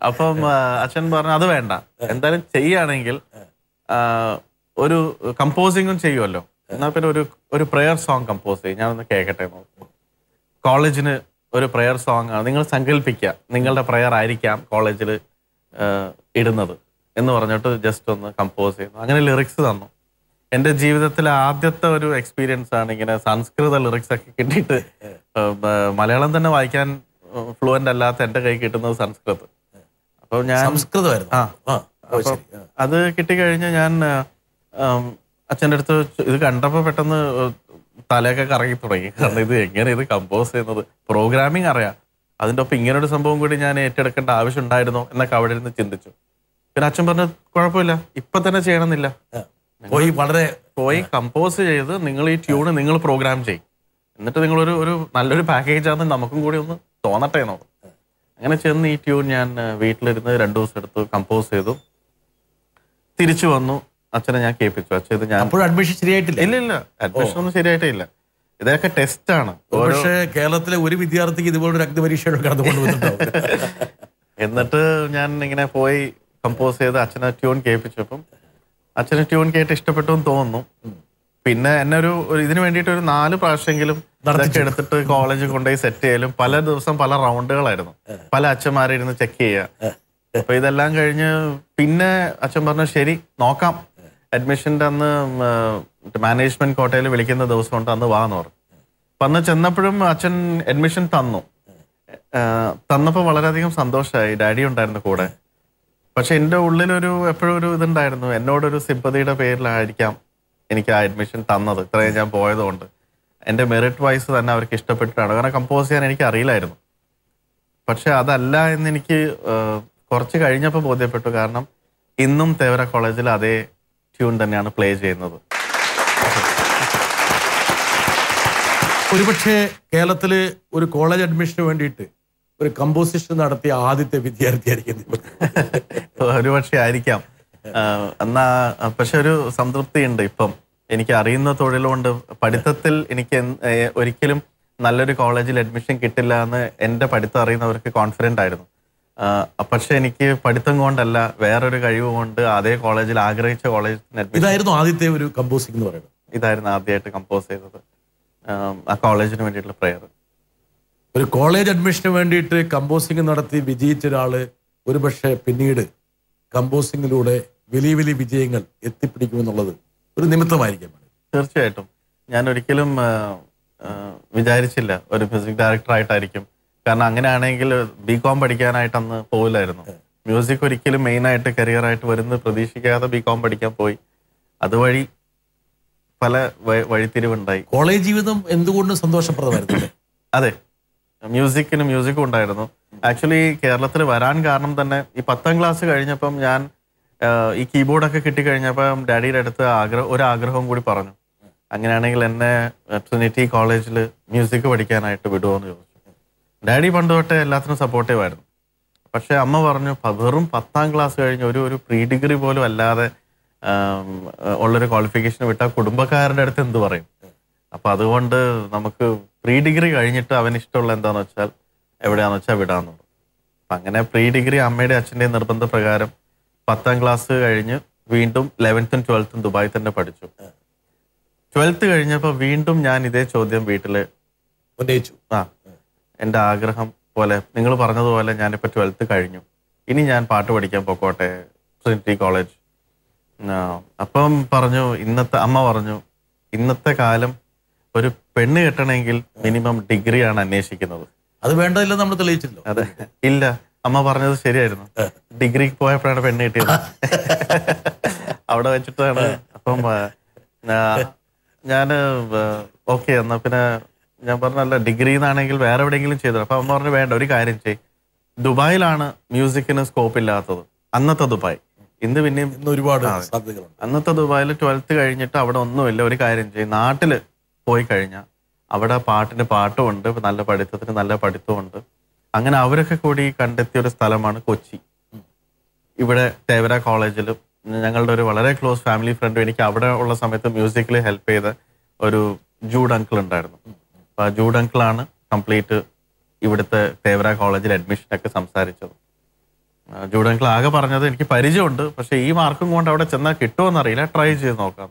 അപ്പം അച്ഛൻ പറഞ്ഞു അത് വേണ്ട, എന്തായാലും ചെയ്യുകയാണെങ്കിൽ ഒരു കമ്പോസിങ്ങും ചെയ്യുമല്ലോ, എന്നാൽ പിന്നെ ഒരു പ്രെയർ സോങ് കമ്പോസ് ചെയ്യും, ഞാനൊന്ന് കേൾക്കട്ടെ. കോളേജിന് ഒരു പ്രെയർ സോങ് ആണ്, നിങ്ങൾ സങ്കല്പിക്കുക നിങ്ങളുടെ പ്രെയർ ആയിരിക്കാം കോളേജിൽ ഇടുന്നത് എന്ന് പറഞ്ഞിട്ട് ജസ്റ്റ് ഒന്ന് കമ്പോസ് ചെയ്യുന്നു. അങ്ങനെ ലിറിക്സ് തന്നു. എൻ്റെ ജീവിതത്തിലെ ആദ്യത്തെ ഒരു എക്സ്പീരിയൻസ് ആണ് ഇങ്ങനെ സംസ്കൃത ലിറിക്സ് ഒക്കെ കിട്ടിയിട്ട്. മലയാളം തന്നെ വായിക്കാൻ ഫ്ലുവൻ്റ് അല്ലാത്ത എൻ്റെ കൈ കിട്ടുന്നത് സംസ്കൃതം. അപ്പോൾ ഞാൻ അത് കിട്ടിക്കഴിഞ്ഞ് ഞാൻ അച്ഛൻ്റെ അടുത്ത് ഇത് കണ്ടപ്പോൾ പെട്ടെന്ന് തലയൊക്കെ കറങ്ങി തുടങ്ങി. കാരണം ഇത് എങ്ങനെ ഇത് കമ്പോസ് ചെയ്യുന്നത്, പ്രോഗ്രാമിംഗ് അറിയാം, അതിൻ്റെ ഒപ്പം ഇങ്ങനൊരു സംഭവം കൂടി ഞാൻ ഏറ്റെടുക്കേണ്ട ആവശ്യം ഉണ്ടായിരുന്നോ എന്നൊക്കെ അവിടെ ഇരുന്ന് ചിന്തിച്ചു. പിന്നെ അച്ഛൻ പറഞ്ഞു കുഴപ്പമില്ല, ഇപ്പൊ തന്നെ ചെയ്യണമെന്നില്ല, പോയി കമ്പോസ് ചെയ്ത് നിങ്ങൾ ഈ ട്യൂണ് നിങ്ങൾ പ്രോഗ്രാം ചെയ്യും, എന്നിട്ട് നിങ്ങളൊരു ഒരു നല്ലൊരു പാക്കേജ് ആണെന്ന് നമുക്കും കൂടി ഒന്ന് തോന്നട്ടെ എന്നോ. അങ്ങനെ ചെന്ന് ഈ ട്യൂൺ ഞാൻ വീട്ടിലിരുന്ന് 2 ദിവസം എടുത്ത് കമ്പോസ് ചെയ്തു, തിരിച്ചു വന്നു, അച്ഛനെ ഞാൻ കേൾപ്പിച്ചു. അച്ഛൻ ഇത് ഞാൻ അഡ്മിഷൻ ശരിയായിട്ടില്ല? ഇല്ല, അഡ്മിഷൻ ഒന്നും ശരിയായിട്ടേ ഇല്ല. ഇതൊക്കെ ടെസ്റ്റ് ആണ്. പക്ഷേ കേരളത്തിലെ ഒരു വിദ്യാർത്ഥിക്ക് ഇതുപോലൊരു അഗ്നിപരീക്ഷയുടെ കടന്നുകൊണ്ടുവന്നിട്ടുണ്ടാവും. എന്നിട്ട് ഞാൻ ഇങ്ങനെ പോയി കമ്പോസ് ചെയ്ത് അച്ഛനെ ട്യൂൺ കേൾപ്പിച്ചപ്പം അച്ഛന് ട്യൂൺ കേട്ട് ഇഷ്ടപ്പെട്ടു എന്ന് തോന്നുന്നു. പിന്നെ എന്നെ ഒരു ഇതിന് വേണ്ടിയിട്ട് ഒരു 4 പ്രാവശ്യമെങ്കിലും ഇതൊക്കെ എടുത്തിട്ട് കോളേജിൽ കൊണ്ടുപോയി സെറ്റ് ചെയ്യലും പല ദിവസം പല റൗണ്ടുകളായിരുന്നു. പല അച്ഛന്മാരെ ഇരുന്ന് ചെക്ക് ചെയ്യുക. അപ്പൊ ഇതെല്ലാം കഴിഞ്ഞ് പിന്നെ അച്ഛൻ പറഞ്ഞു ശരി നോക്കാം, അഡ്മിഷന്റെ അന്ന് മാനേജ്മെന്റ് കോട്ടയിൽ വിളിക്കുന്ന ദിവസമുണ്ട്, അന്ന് വാന്ന് പറഞ്ഞു. അപ്പൊ അന്ന് ചെന്നപ്പോഴും അച്ഛൻ അഡ്മിഷൻ തന്നപ്പോൾ വളരെയധികം സന്തോഷമായി. ഡാഡി ഉണ്ടായിരുന്നു കൂടെ. പക്ഷെ എൻ്റെ ഉള്ളിലൊരു എപ്പോഴും ഒരു ഇതുണ്ടായിരുന്നു, എന്നോടൊരു സിമ്പതിയുടെ പേരിലായിരിക്കാം എനിക്ക് ആ അഡ്മിഷൻ തന്നത്. ഇത്രയും ഞാൻ പോയതുകൊണ്ട് എൻ്റെ മെറിറ്റ് വൈസ് തന്നെ അവർക്ക് ഇഷ്ടപ്പെട്ടിട്ടാണ്. കാരണം കമ്പോസ് ചെയ്യാൻ എനിക്ക് അറിയില്ലായിരുന്നു. പക്ഷെ അതല്ല എന്ന് എനിക്ക് കുറച്ച് കഴിഞ്ഞപ്പോൾ ബോധ്യപ്പെട്ടു. കാരണം ഇന്നും തേവര കോളേജിൽ അതേ ട്യൂൺ തന്നെയാണ് പ്ലേ ചെയ്യുന്നത്. ഒരുപക്ഷെ കേരളത്തില് ഒരു കോളേജ് അഡ്മിഷന് വേണ്ടിയിട്ട് ഒരു കമ്പോസിഷൻ നടത്തിയ ആദ്യത്തെ വിദ്യാർത്ഥി ആയിരിക്കും. ഒരുപക്ഷെ ആയിരിക്കാം. എന്നാ പക്ഷെ ഒരു സംതൃപ്തി ഉണ്ട്. ഇപ്പം എനിക്ക് അറിയുന്ന തൊഴിലുകൊണ്ട് പഠിത്തത്തിൽ എനിക്ക് ഒരിക്കലും നല്ലൊരു കോളേജിൽ അഡ്മിഷൻ കിട്ടില്ല എന്ന് എൻ്റെ പഠിത്തം അറിയുന്നവർക്ക് കോൺഫിഡൻ്റ് ആയിരുന്നു. പക്ഷെ എനിക്ക് പഠിത്തം കൊണ്ടല്ല, വേറൊരു കഴിവ് കൊണ്ട് അതേ കോളേജിൽ ആഗ്രഹിച്ച കോളേജിൽ ഇതായിരുന്നു ആദ്യത്തെ ഒരു കമ്പോസിംഗ് എന്ന് പറയുന്നത്. ഇതായിരുന്നു ആദ്യമായിട്ട് കമ്പോസ് ചെയ്തത്, ആ കോളേജിന് വേണ്ടിയിട്ടുള്ള പ്രെയർ. ഒരു കോളേജ് അഡ്മിഷന് വേണ്ടിയിട്ട് കമ്പോസിംഗ് നടത്തി വിജയിച്ച ഒരാള് ഒരുപക്ഷെ പിന്നീട് കമ്പോസിംഗിലൂടെ വലിയ വലിയ വിജയങ്ങൾ എത്തിപ്പിടിക്കുമെന്നുള്ളത് ഒരു നിമിത്തമായിരിക്കും. തീർച്ചയായിട്ടും ഞാൻ ഒരിക്കലും വിചാരിച്ചില്ല ഒരു മ്യൂസിക് ഡയറക്ടറായിട്ടായിരിക്കും. കാരണം അങ്ങനെയാണെങ്കിൽ BCom പഠിക്കാനായിട്ട് അന്ന് പോകില്ലായിരുന്നു. മ്യൂസിക് ഒരിക്കലും മെയിനായിട്ട് കരിയറായിട്ട് വരുന്നത് പ്രതീക്ഷിക്കാതെ BCom പഠിക്കാൻ പോയി. അതുവഴി പല വഴിത്തിരിവുണ്ടായി. കോളേജ് ജീവിതം എന്തുകൊണ്ടും സന്തോഷപ്രദമായിരുന്നു. അതെ, മ്യൂസിക്കും ഉണ്ടായിരുന്നു. ആക്ച്വലി കേരളത്തിൽ വരാൻ കാരണം തന്നെ ഈ 10ാം ക്ലാസ് കഴിഞ്ഞപ്പം ഞാൻ ഈ കീബോർഡൊക്കെ കിട്ടിക്കഴിഞ്ഞപ്പം ഡാഡിയുടെ അടുത്ത് ഒരാഗ്രഹം കൂടി പറഞ്ഞു. അങ്ങനെയാണെങ്കിൽ എന്നെ ട്രിനിറ്റി കോളേജിൽ മ്യൂസിക് പഠിക്കാനായിട്ട് വിടുമോ എന്ന് ചോദിച്ചു. ഡാഡി പണ്ട് തൊട്ടേ എല്ലാത്തിനും സപ്പോർട്ടീവ് ആയിരുന്നു. പക്ഷെ അമ്മ പറഞ്ഞു വെറും 10ാം ക്ലാസ് കഴിഞ്ഞ് ഒരു പ്രീ ഡിഗ്രി പോലും അല്ലാതെ ഉള്ളൊരു ക്വാളിഫിക്കേഷൻ വിട്ടാൽ കുടുംബക്കാരുടെ അടുത്ത് എന്ത് പറയും. അപ്പൊ അതുകൊണ്ട് നമുക്ക് പ്രീ ഡിഗ്രി കഴിഞ്ഞിട്ട് അവന് ഇഷ്ടമുള്ള എന്താന്ന് വെച്ചാൽ എവിടെയാന്ന് വെച്ചാൽ വിടാന്നുള്ളൂ. അങ്ങനെ പ്രീ ഡിഗ്രി അമ്മയുടെ അച്ഛൻ്റെയും നിർബന്ധപ്രകാരം 10ാം ക്ലാസ് കഴിഞ്ഞ് വീണ്ടും 11th 12th ദുബായി തന്നെ പഠിച്ചു. 12th കഴിഞ്ഞപ്പോൾ വീണ്ടും ഞാൻ ഇതേ ചോദ്യം വീട്ടില് ഉന്നയിച്ചു. എൻ്റെ ആഗ്രഹം പോലെ നിങ്ങൾ പറഞ്ഞതുപോലെ ഞാനിപ്പോൾ 12th കഴിഞ്ഞു, ഇനി ഞാൻ പാട്ട് പഠിക്കാൻ പോയിക്കോട്ടെ ട്രിനിറ്റി കോളേജ്. അപ്പം അമ്മ പറഞ്ഞു ഇന്നത്തെ കാലം ഒരു പെണ്ണ് കെട്ടണമെങ്കിൽ മിനിമം ഡിഗ്രിയാണ് അന്വേഷിക്കുന്നത്. അത് വേണ്ടതില്ല, നമ്മൾ തെളിയിച്ചല്ലോ. അതെ, ഇല്ല, അമ്മ പറഞ്ഞത് ശരിയായിരുന്നു. ഡിഗ്രിക്ക് പോയപ്പോഴാണ് പെണ്ണ് കിട്ടിയത്. അവിടെ വെച്ചിട്ടാണ്. അപ്പം ഞാൻ ഓക്കെ എന്നാ പിന്നെ ഞാൻ പറഞ്ഞല്ല, ഡിഗ്രി എന്നാണെങ്കിൽ വേറെ എവിടെയെങ്കിലും ചെയ്തത്. അപ്പൊ അമ്മ പറഞ്ഞു വേണ്ട, ഒരു കാര്യം ചെയ്യും, ദുബായിലാണ് മ്യൂസിക്കിന് സ്കോപ്പ് ഇല്ലാത്തത്, അന്നത്തെ ദുബായ്. ഇന്ന് പിന്നെയും ഒരുപാട് സാധ്യതകളുണ്ട്. അന്നത്തെ ദുബായിൽ 12th കഴിഞ്ഞിട്ട് അവിടെ ഒന്നുമില്ല, ഒരു കാര്യം ചെയ്യും, നാട്ടില് പോയി കഴിഞ്ഞാൽ അവിടെ പാട്ടിന് പാട്ടുമുണ്ട്, നല്ല പഠിത്തത്തിന് നല്ല പഠിത്തമുണ്ട്. അങ്ങനെ അവരൊക്കെ കൂടി കണ്ടെത്തിയ ഒരു സ്ഥലമാണ് കൊച്ചി. ഇവിടെ തേവര കോളേജിൽ ഞങ്ങളുടെ ഒരു വളരെ ക്ലോസ് ഫാമിലി ഫ്രണ്ടും എനിക്ക് അവിടെ ഉള്ള സമയത്ത് മ്യൂസിക്കിൽ ഹെൽപ്പ് ചെയ്ത ഒരു ജൂഡ് അങ്കിൾ ഉണ്ടായിരുന്നു. അപ്പൊ ആ ജൂഡ് അങ്കിളാണ് കംപ്ലീറ്റ് ഇവിടുത്തെ തേവര കോളേജിൽ അഡ്മിഷനൊക്കെ സംസാരിച്ചത്. ജൂഡ് അങ്കിൾ ആകെ പറഞ്ഞത് എനിക്ക് പരിചയമുണ്ട്, പക്ഷെ ഈ മാർക്കും കൊണ്ട് അവിടെ ചെന്നാൽ കിട്ടുമോന്നറിയില്ല, ട്രൈ ചെയ്ത് നോക്കാം.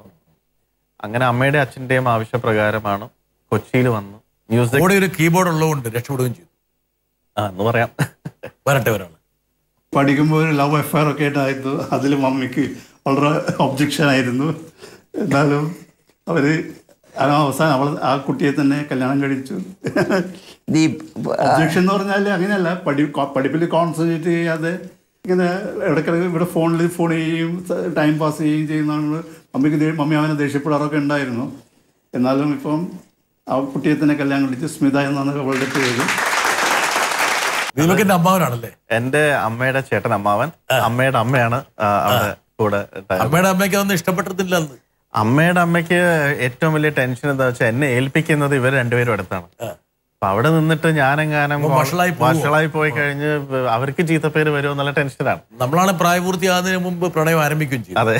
അങ്ങനെ അമ്മയുടെ അച്ഛൻ്റെയും ആവശ്യപ്രകാരമാണ് കൊച്ചിയിൽ വന്ന് മ്യൂസിക്. ഒരു കീബോർഡ് ഉള്ളതുകൊണ്ട് രക്ഷപ്പെടുകയും ചെയ്തു എന്ന് പറയാം. വരട്ടെ ഒരാൾ പഠിക്കുമ്പോൾ ഒരു ലവ് അഫയർ ഒക്കെ ആയിട്ടായിരുന്നു. അതിൽ മമ്മിക്ക് വളരെ ഒബ്ജക്ഷൻ ആയിരുന്നു. എന്നാലും അവർ അവസാനം ആ കുട്ടിയെ തന്നെ കല്യാണം കഴിച്ചു. ഒബ്ജക്ഷൻ എന്ന് പറഞ്ഞാൽ അങ്ങനെയല്ല, പഠിപ്പിൽ കോൺസെൻട്രേറ്റ് ചെയ്യാതെ ഇങ്ങനെ ഇടയ്ക്കിടയ്ക്ക് ഇവിടെ ഫോൺ ചെയ്യുകയും ടൈം പാസ് ചെയ്യുകയും ചെയ്യുന്നതാണ്. മമ്മി അവനെ ദേഷ്യപ്പെടാറൊക്കെ ഉണ്ടായിരുന്നു. എന്നാലും ഇപ്പം ആ കുട്ടിയെ തന്നെ കല്യാണം കഴിച്ചു. സ്മിത എന്നാണ് അവളുടെ പേര്. ദീപകിന്റെ അമ്മാവനാണല്ലേ? എന്റെ അമ്മയുടെ ചേട്ടൻ അമ്മാവൻ, അമ്മയുടെ അമ്മയാണ് അവിടെ കൂടെ. അമ്മയുടെ അമ്മയ്ക്ക് അതൊന്നും ഇഷ്ടപ്പെട്ടിട്ടില്ല. അമ്മയുടെ അമ്മയ്ക്ക് ഏറ്റവും വലിയ ടെൻഷൻ എന്താ വെച്ചാൽ എന്നെ ഏൽപ്പിക്കുന്നത് ഇവർ രണ്ടുപേരും അടുത്താണ്. അപ്പൊ അവിടെ നിന്നിട്ട് ഞാനെങ്ങാനും വഷളായി പോയി കഴിഞ്ഞ് അവർക്ക് ചീത്തപ്പേര് വരുമോ എന്നുള്ള ടെൻഷനാണ്. നമ്മളാണ് പ്രായപൂർത്തിയാകുന്നതിന് മുമ്പ് പ്രണയം ആരംഭിക്കുകയും ചെയ്യും. അതെ.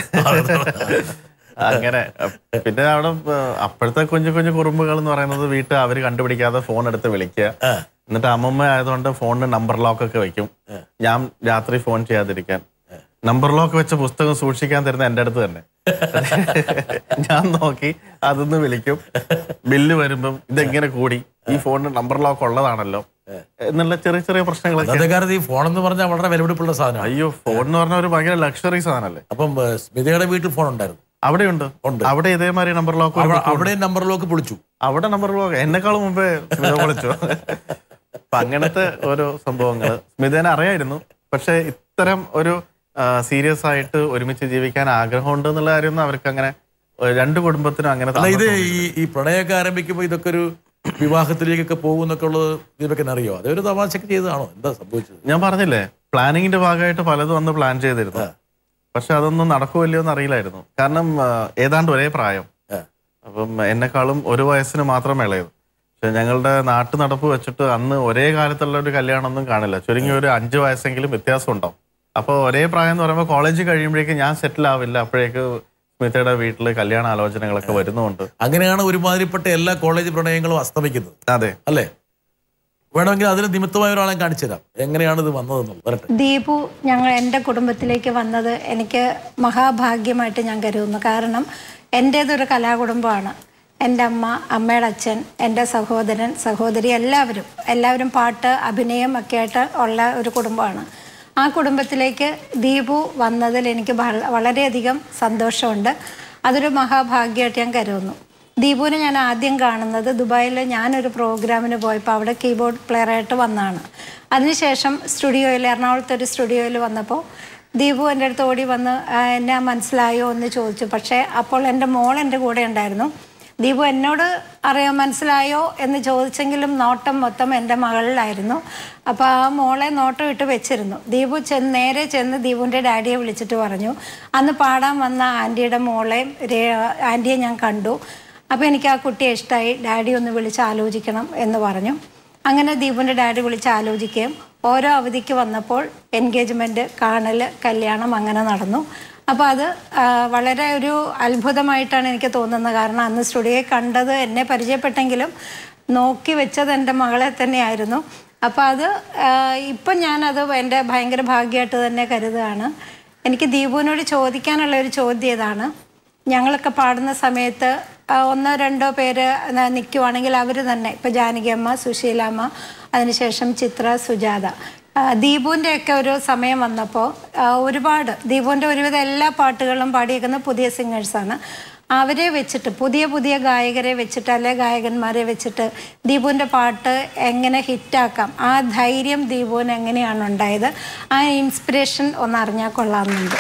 അങ്ങനെ പിന്നെ അവിടെ അപ്പോഴത്തെ കുഞ്ഞു കുഞ്ഞു കുറുമ്പുകൾ എന്ന് പറയുന്നത് വീട്ടിൽ അവര് കണ്ടുപിടിക്കാതെ ഫോൺ എടുത്ത് വിളിക്കുക. എന്നിട്ട് അമ്മമ്മ ആയതുകൊണ്ട് ഫോണിന് നമ്പർ ലോക്ക് ഒക്കെ വെക്കും. ഞാൻ രാത്രി ഫോൺ ചെയ്യാതിരിക്കാൻ നമ്പർ ലോക്ക് വെച്ച പുസ്തകം സൂക്ഷിക്കാൻ തരുന്ന എന്റെ അടുത്ത് തന്നെ. ഞാൻ നോക്കി അതൊന്ന് വിളിക്കും. ബില്ല് വരുമ്പം ഇതെങ്ങനെ കൂടി, ഈ ഫോണിന് നമ്പർ ലോക്ക് ഉള്ളതാണല്ലോ എന്നുള്ള ചെറിയ ചെറിയ പ്രശ്നങ്ങളൊക്കെ. ഈ ഫോൺ എന്ന് പറഞ്ഞാൽ വളരെ വിലപിടിപ്പുള്ള സാധനം. അയ്യോ, ഫോൺ എന്ന് പറഞ്ഞാൽ ഒരു ഭയങ്കര ലക്ഷറി സാധനമല്ലേ. അപ്പം സ്മിതയുടെ വീട്ടിൽ ഫോൺ ഉണ്ടായിരുന്നു? അവിടെയുണ്ട്. അവിടെ ഇതേമാതിരി നമ്പർ ലോക്ക്. അവിടെ നമ്പർ ലോക്ക് പൊളിച്ചു. അവിടെ നമ്പർ ലോക്ക് എന്നെക്കാളും മുമ്പേ സ്മിത പൊളിച്ചു. അപ്പൊ അങ്ങനത്തെ ഓരോ സംഭവങ്ങൾ സ്മിതേനെ അറിയായിരുന്നു. പക്ഷെ ഇത്തരം ഒരു സീരിയസ് ആയിട്ട് ഒരുമിച്ച് ജീവിക്കാൻ ആഗ്രഹമുണ്ട് എന്നുള്ള കാര്യമൊന്നും അവർക്ക് അങ്ങനെ രണ്ട് കുടുംബത്തിനും അങ്ങനെ. ഇത് ഈ പ്രണയമൊക്കെ ആരംഭിക്കുമ്പോൾ ഇതൊക്കെ ഒരു വിവാഹത്തിലേക്കൊക്കെ പോകുന്നൊക്കെ ഉള്ളത് ദീപകൻ അറിയോ? അതൊരു തമാശക്ക് ചെയ്തതാണോ? എന്താ സംഭവിച്ചത്? ഞാൻ പറഞ്ഞില്ലേ, പ്ലാനിങ്ങിന്റെ ഭാഗമായിട്ട് പലതും അന്ന് പ്ലാൻ ചെയ്തിരുന്നു. പക്ഷെ അതൊന്നും നടക്കുമല്ലോ എന്ന് അറിയില്ലായിരുന്നു. കാരണം ഏതാണ്ട് ഒരേ പ്രായം. അപ്പം എന്നെക്കാളും 1 വയസ്സിന് മാത്രം ഇളയത്. പക്ഷെ ഞങ്ങളുടെ നാട്ടു നടപ്പ് വെച്ചിട്ട് അന്ന് ഒരേ കാലത്തുള്ള ഒരു കല്യാണമൊന്നും കാണില്ല. ചുരുങ്ങി ഒരു 5 വയസ്സെങ്കിലും വ്യത്യാസം ഉണ്ടാവും. അപ്പോൾ ഒരേ പ്രായം എന്ന് പറയുമ്പോൾ കോളേജ് കഴിയുമ്പോഴേക്ക് ഞാൻ സെറ്റിൽ ആവില്ല. അപ്പോഴേക്ക് സ്മിതയുടെ വീട്ടിൽ കല്യാണ ആലോചനകളൊക്കെ വരുന്നുണ്ട്. അങ്ങനെയാണ് ഒരുമാതിരിപ്പെട്ട എല്ലാ കോളേജ് പ്രണയങ്ങളും അസ്തമിക്കുന്നത്. അതെ അല്ലേ? വേണമെങ്കിൽ അതിന് നിമിത്തമായ ഒരാളെ കാണിച്ചു തരാം എങ്ങനെയാണ് ഇത് വന്നതെന്ന്. വരട്ടെ. ദീപു എൻ്റെ കുടുംബത്തിലേക്ക് വന്നത് എനിക്ക് മഹാഭാഗ്യമായിട്ട് ഞാൻ കരുതുന്നു. കാരണം എൻ്റേതൊരു കലാകുടുംബമാണ്. എൻ്റെ അമ്മ, അമ്മയുടെ അച്ഛൻ, എൻ്റെ സഹോദരൻ, സഹോദരി, എല്ലാവരും പാട്ട്, അഭിനയം ഒക്കെ ആയിട്ട് ഉള്ള ഒരു കുടുംബമാണ്. ആ കുടുംബത്തിലേക്ക് ദീപു വന്നതിൽ എനിക്ക് വളരെയധികം സന്തോഷമുണ്ട്. അതൊരു മഹാഭാഗ്യമായിട്ട് ഞാൻ കരുതുന്നു. ദീപുവിനെ ഞാൻ ആദ്യം കാണുന്നത് ദുബായിൽ ഞാനൊരു പ്രോഗ്രാമിന് പോയപ്പോൾ അവിടെ കീബോർഡ് പ്ലെയറായിട്ട് വന്നതാണ്. അതിനുശേഷം എറണാകുളത്തെ ഒരു സ്റ്റുഡിയോയിൽ വന്നപ്പോൾ ദീപു എൻ്റെ അടുത്ത് ഓടി വന്ന് എന്നെ മനസ്സിലായോ എന്ന് ചോദിച്ചു. പക്ഷേ അപ്പോൾ എൻ്റെ മോൾ എൻ്റെ കൂടെ ഉണ്ടായിരുന്നു. ദീപു എന്നോട് മനസ്സിലായോ എന്ന് ചോദിച്ചെങ്കിലും നോട്ടം മൊത്തം എൻ്റെ മകളിലായിരുന്നു. അപ്പോൾ ആ മോളെ നോട്ടം ഇട്ട് വെച്ചിരുന്നു. ദീപു നേരെ ചെന്ന് ദീപുവിൻ്റെ ഡാഡിയെ വിളിച്ചിട്ട് പറഞ്ഞു, അന്ന് പാടാൻ വന്ന ആൻറ്റിയുടെ ആൻറ്റിയെ ഞാൻ കണ്ടു. അപ്പോൾ എനിക്ക് ആ കുട്ടിയെ ഇഷ്ടമായി, ഡാഡി ഒന്ന് വിളിച്ച് ആലോചിക്കണം എന്ന് പറഞ്ഞു. അങ്ങനെ ദീപുവിൻ്റെ ഡാഡി വിളിച്ച് ആലോചിക്കുകയും ഓരോ അവധിക്ക് വന്നപ്പോൾ എൻഗേജ്മെൻറ്റ്, കാണൽ, കല്യാണം അങ്ങനെ നടന്നു. അപ്പോൾ അത് വളരെ ഒരു അത്ഭുതമായിട്ടാണ് എനിക്ക് തോന്നുന്നത്. കാരണം അന്ന് സ്റ്റുഡിയോയിൽ കണ്ടത്, എന്നെ പരിചയപ്പെട്ടെങ്കിലും നോക്കി വെച്ചത് എൻ്റെ മകളെ തന്നെയായിരുന്നു. അപ്പോൾ അത് ഇപ്പം ഞാനത് എൻ്റെ ഭയങ്കര ഭാഗ്യമായിട്ട് തന്നെ കരുതുകയാണ്. എനിക്ക് ദീപുവിനോട് ചോദിക്കാനുള്ള ഒരു ചോദ്യം ഇതാണ്. ഞങ്ങളൊക്കെ പാടുന്ന സമയത്ത് 1-2 പേര് നിൽക്കുവാണെങ്കിൽ അവർ തന്നെ, ഇപ്പോൾ ജാനകിയമ്മ, സുശീലാമ്മ, അതിനുശേഷം ചിത്ര, സുജാത, ദീപുവിൻ്റെയൊക്കെ ഒരു സമയം വന്നപ്പോൾ ഒരുപാട് ദീപുവിൻ്റെ ഒരുവിധം എല്ലാ പാട്ടുകളും പാടിയേക്കുന്ന പുതിയ സിംഗേഴ്സാണ്. അവരെ വെച്ചിട്ട്, പുതിയ ഗായകരെ വെച്ചിട്ട് അല്ലെ ഗായകന്മാരെ വെച്ചിട്ട് ദീപുവിൻ്റെ പാട്ട് എങ്ങനെ ഹിറ്റാക്കാം, ആ ധൈര്യം ദീപുവിന് എങ്ങനെയാണ് ഉണ്ടായത്, ആ ഇൻസ്പിറേഷൻ ഒന്ന് അറിഞ്ഞാൽ കൊള്ളാമെന്നുണ്ട്.